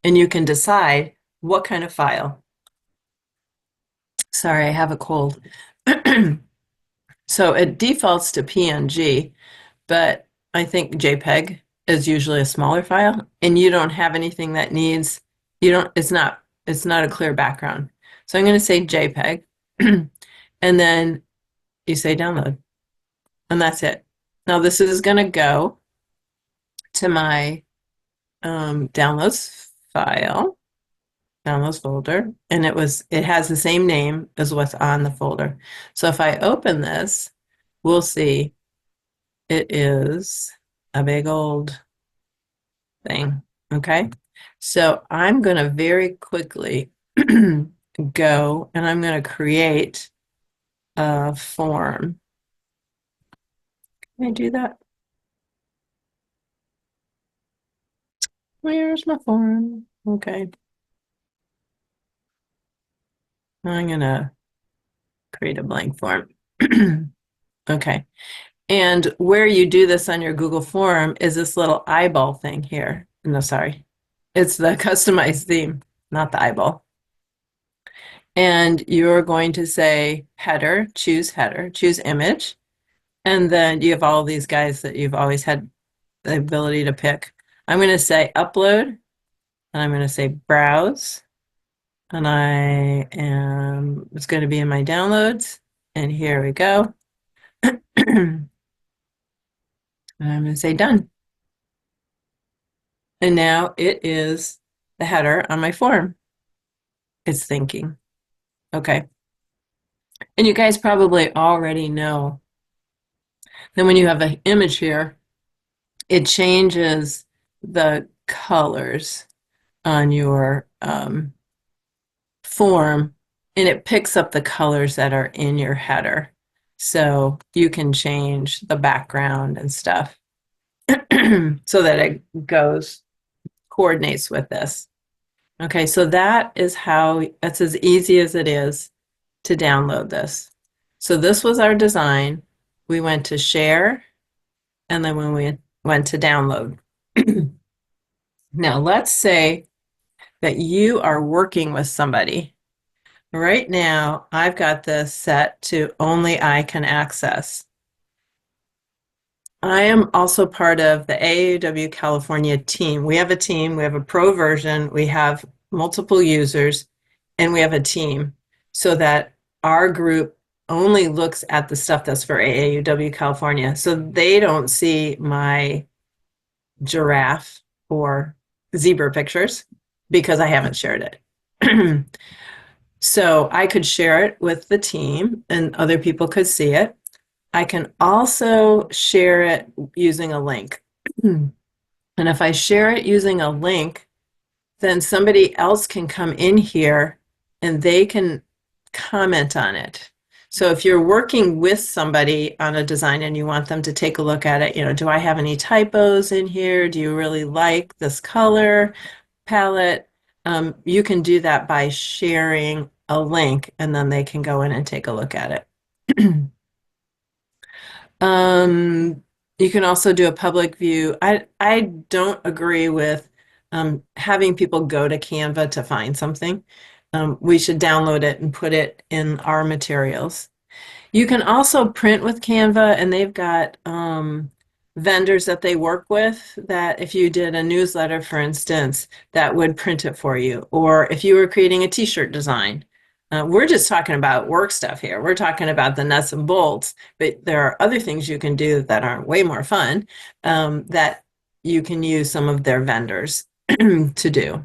And you can decide what kind of file. Sorry, I have a cold. So it defaults to PNG, but I think JPEG is usually a smaller file, and you don't have anything that needs, it's not a clear background. So I'm going to say JPEG, and then you say download, and that's it. Now this is going to go to my downloads file, downloads folder, and it has the same name as what's on the folder. So if I open this, we'll see it is a big old thing. Okay. So I'm going to very quickly go and I'm going to create a form. Can I do that? Where's my form? Okay. I'm going to create a blank form. Okay. And where you do this on your Google form is this little eyeball thing here. No, sorry. It's the customized theme, not the eyeball. And you're going to say header, choose image. And then you have all these guys that you've always had the ability to pick. I'm going to say upload, and I'm going to say browse. And it's going to be in my downloads. And here we go. And I'm going to say done. And now it is the header on my form. It's thinking. Okay. And you guys probably already know that when you have an image here, it changes the colors on your form, and it picks up the colors that are in your header. So you can change the background and stuff so that it coordinates with this. Okay, so that's as easy as it is to download this. So this was our design. We went to share, and then when we went to download. Now let's say that you are working with somebody. Right now, I've got this set to only I can access. I am also part of the AAW California team. We have a team, we have a pro version, we have multiple users, and we have a team so that our group only looks at the stuff that's for AAW California. So they don't see my giraffe or zebra pictures because I haven't shared it. So I could share it with the team and other people could see it. I can also share it using a link. And if I share it using a link, then somebody else can come in here and they can comment on it. So if you're working with somebody on a design and you want them to take a look at it, do I have any typos in here? Do you really like this color palette? You can do that by sharing a link and then they can go in and take a look at it. You can also do a public view. I don't agree with having people go to Canva to find something. We should download it and put it in our materials. You can also print with Canva, and they've got vendors that they work with that if you did a newsletter, for instance, that would print it for you. Or if you were creating a t-shirt design. We're just talking about work stuff here. We're talking about the nuts and bolts, but there are other things you can do that aren't way more fun that you can use some of their vendors to do.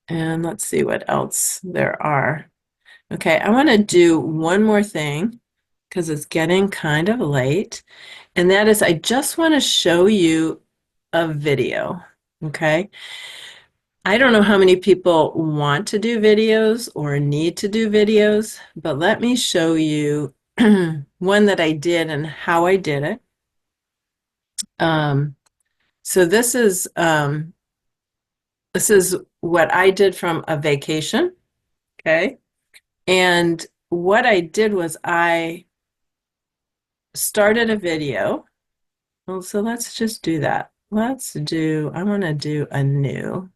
And let's see what else there are. Okay, I want to do one more thing because it's getting kind of late. And that is, I just want to show you a video. Okay. I don't know how many people want to do videos or need to do videos, but let me show you one that I did and how I did it. Um, so this is what I did from a vacation. Okay. And what I did was I started a video. Well, so let's just do that. I want to do a new.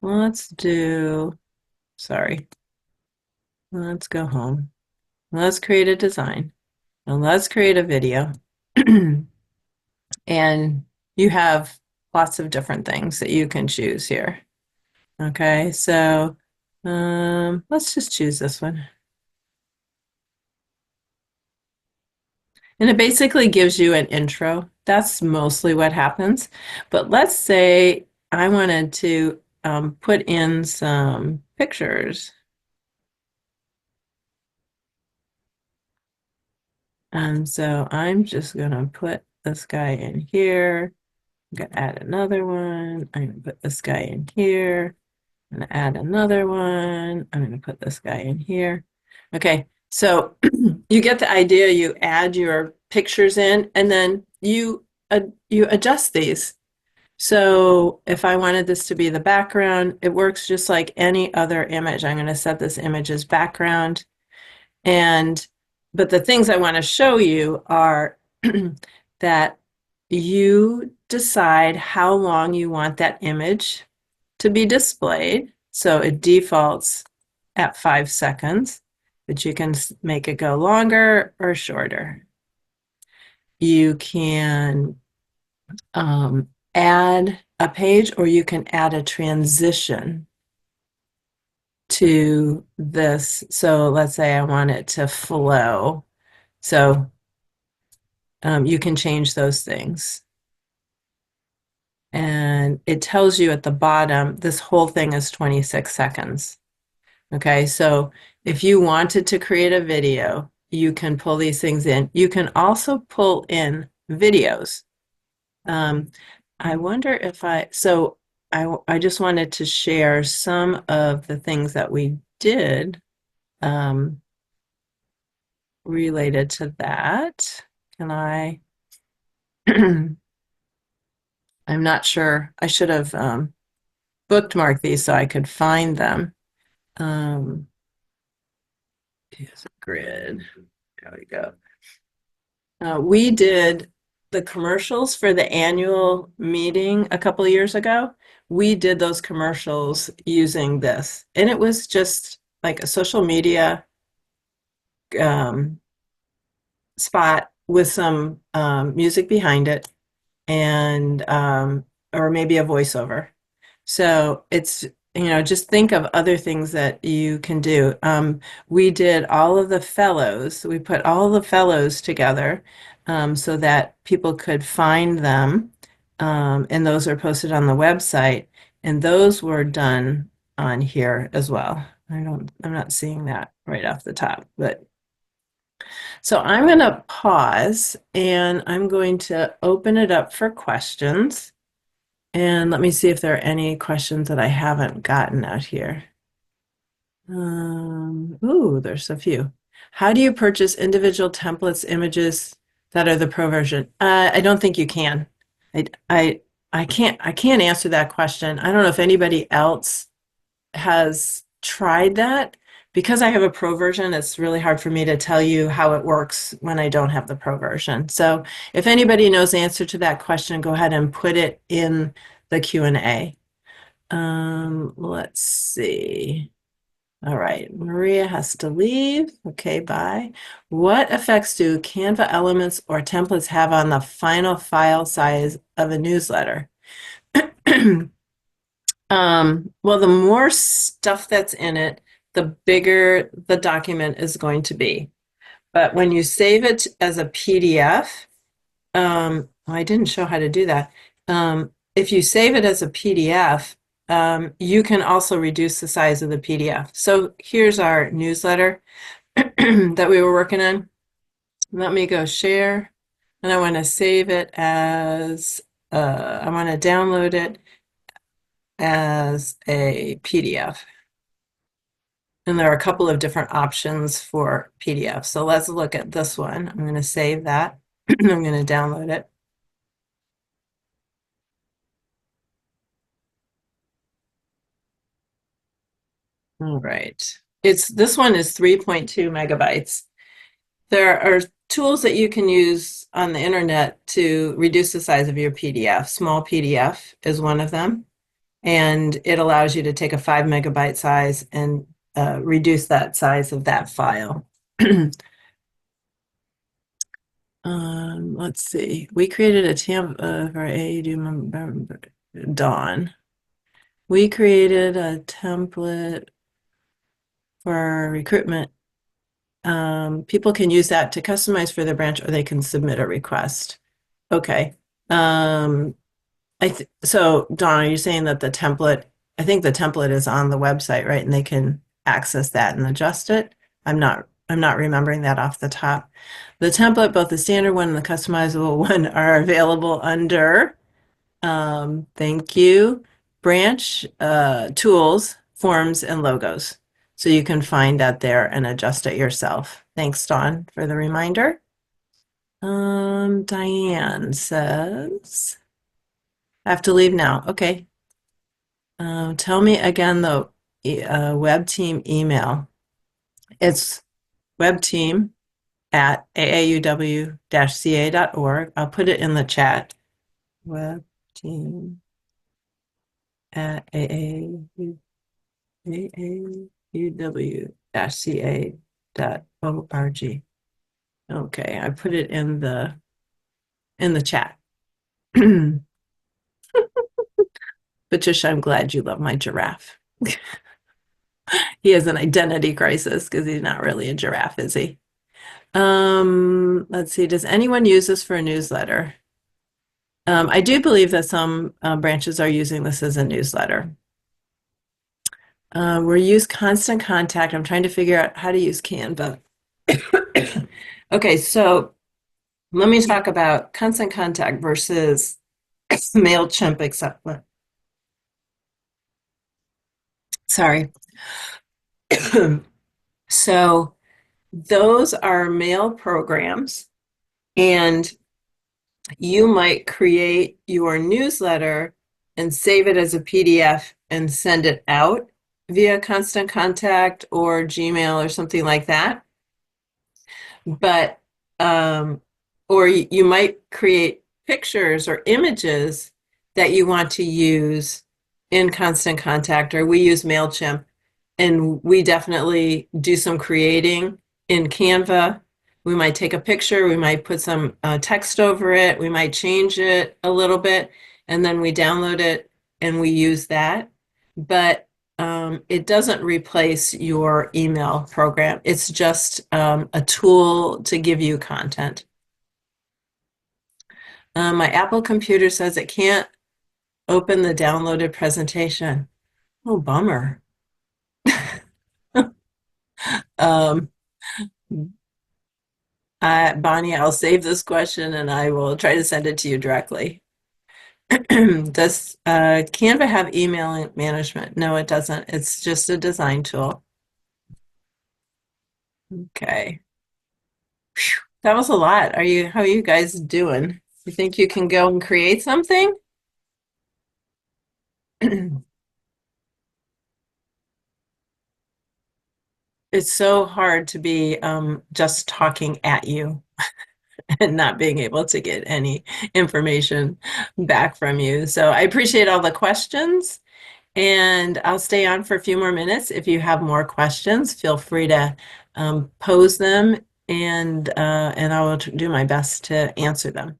Let's do, sorry, let's go home. Let's create a design and let's create a video. And you have lots of different things that you can choose here. Okay, so let's just choose this one. And it basically gives you an intro. That's mostly what happens. But let's say I wanted to put in some pictures. And so I'm just going to put this guy in here. I'm going to add another one. I'm going to put this guy in here. I'm going to add another one. I'm going to put this guy in here. Okay, so you get the idea. You add your pictures in, and then you adjust these. So if I wanted this to be the background, it works just like any other image. I'm going to set this image as background. And but the things I want to show you are that you decide how long you want that image to be displayed. So it defaults at 5 seconds, but you can make it go longer or shorter. You can add a page, or you can add a transition to this. So let's say I want it to flow. So you can change those things. And it tells you at the bottom, this whole thing is 26 seconds. Okay, so if you wanted to create a video, you can pull these things in. You can also pull in videos. I wonder if I just wanted to share some of the things that we did related to that. Can I? I'm not sure. I should have bookmarked these so I could find them. Here's a grid. There we go. We did the commercials for the annual meeting a couple of years ago. We did those commercials using this, and it was just like a social media um, spot with some music behind it, and or maybe a voiceover. So it's, just think of other things that you can do. We did all of the fellows. We put all the fellows together so that people could find them, and those are posted on the website. And those were done on here as well. I'm not seeing that right off the top, but so I'm going to pause and I'm going to open it up for questions. And let me see if there are any questions that I haven't gotten out here. Ooh, there's a few. How do you purchase individual templates, images that are the pro version? I don't think you can. I, I, I can't answer that question. I don't know if anybody else has tried that, because I have a pro version, it's really hard for me to tell you how it works when I don't have the pro version. So if anybody knows the answer to that question, go ahead and put it in the Q&A. Let's see. All right, Maria has to leave. Okay, bye. What effects do Canva elements or templates have on the final file size of a newsletter? Well, the more stuff that's in it, the bigger the document is going to be. But when you save it as a PDF, I didn't show how to do that. If you save it as a PDF, you can also reduce the size of the PDF. So here's our newsletter that we were working on. Let me go share, and I want to save it as, I want to download it as a PDF. And there are a couple of different options for PDF. So let's look at this one. I'm going to save that. I'm going to download it. All right. This one is 3.2 megabytes. There are tools that you can use on the internet to reduce the size of your PDF. Small PDF is one of them. And it allows you to take a 5 megabyte size and reduce that size of that file. Let's see. We created a template for AUD Dawn. We created a template for recruitment. People can use that to customize for their branch, or they can submit a request. Okay. So Dawn, are you saying that the template, I think the template is on the website, right? And they can access that and adjust it. I'm not remembering that off the top. The template, both the standard one and the customizable one, are available under, thank you, branch, tools, forms, and logos. So you can find that there and adjust it yourself. Thanks, Dawn, for the reminder. Diane says, I have to leave now. Okay. Tell me again the web team email. It's webteam@aauw-ca.org. I'll put it in the chat. Webteam@aauw-ca.org. Okay, I put it in the chat. Patricia, I'm glad you love my giraffe. He has an identity crisis because he's not really a giraffe, is he? Let's see. Does anyone use this for a newsletter? I do believe that some branches are using this as a newsletter. We use Constant Contact. I'm trying to figure out how to use Canva. Okay, so let me talk about Constant Contact versus MailChimp, except sorry. So those are mail programs, and you might create your newsletter and save it as a PDF and send it out via Constant Contact or Gmail or something like that. But, or you might create pictures or images that you want to use in Constant Contact, or we use MailChimp, and we definitely do some creating in Canva. We might take a picture, we might put some text over it, we might change it a little bit, and then we download it and we use that. But it doesn't replace your email program. It's just a tool to give you content. My Apple computer says it can't open the downloaded presentation. Oh, bummer. Um, Bonnie, I'll save this question and I will try to send it to you directly. Does Canva have email management? No, it doesn't. It's just a design tool. Okay. Whew, that was a lot. How are you guys doing? You think you can go and create something? it's so hard to be just talking at you and not being able to get any information back from you. So I appreciate all the questions, and I'll stay on for a few more minutes. If you have more questions, feel free to pose them, and I will do my best to answer them.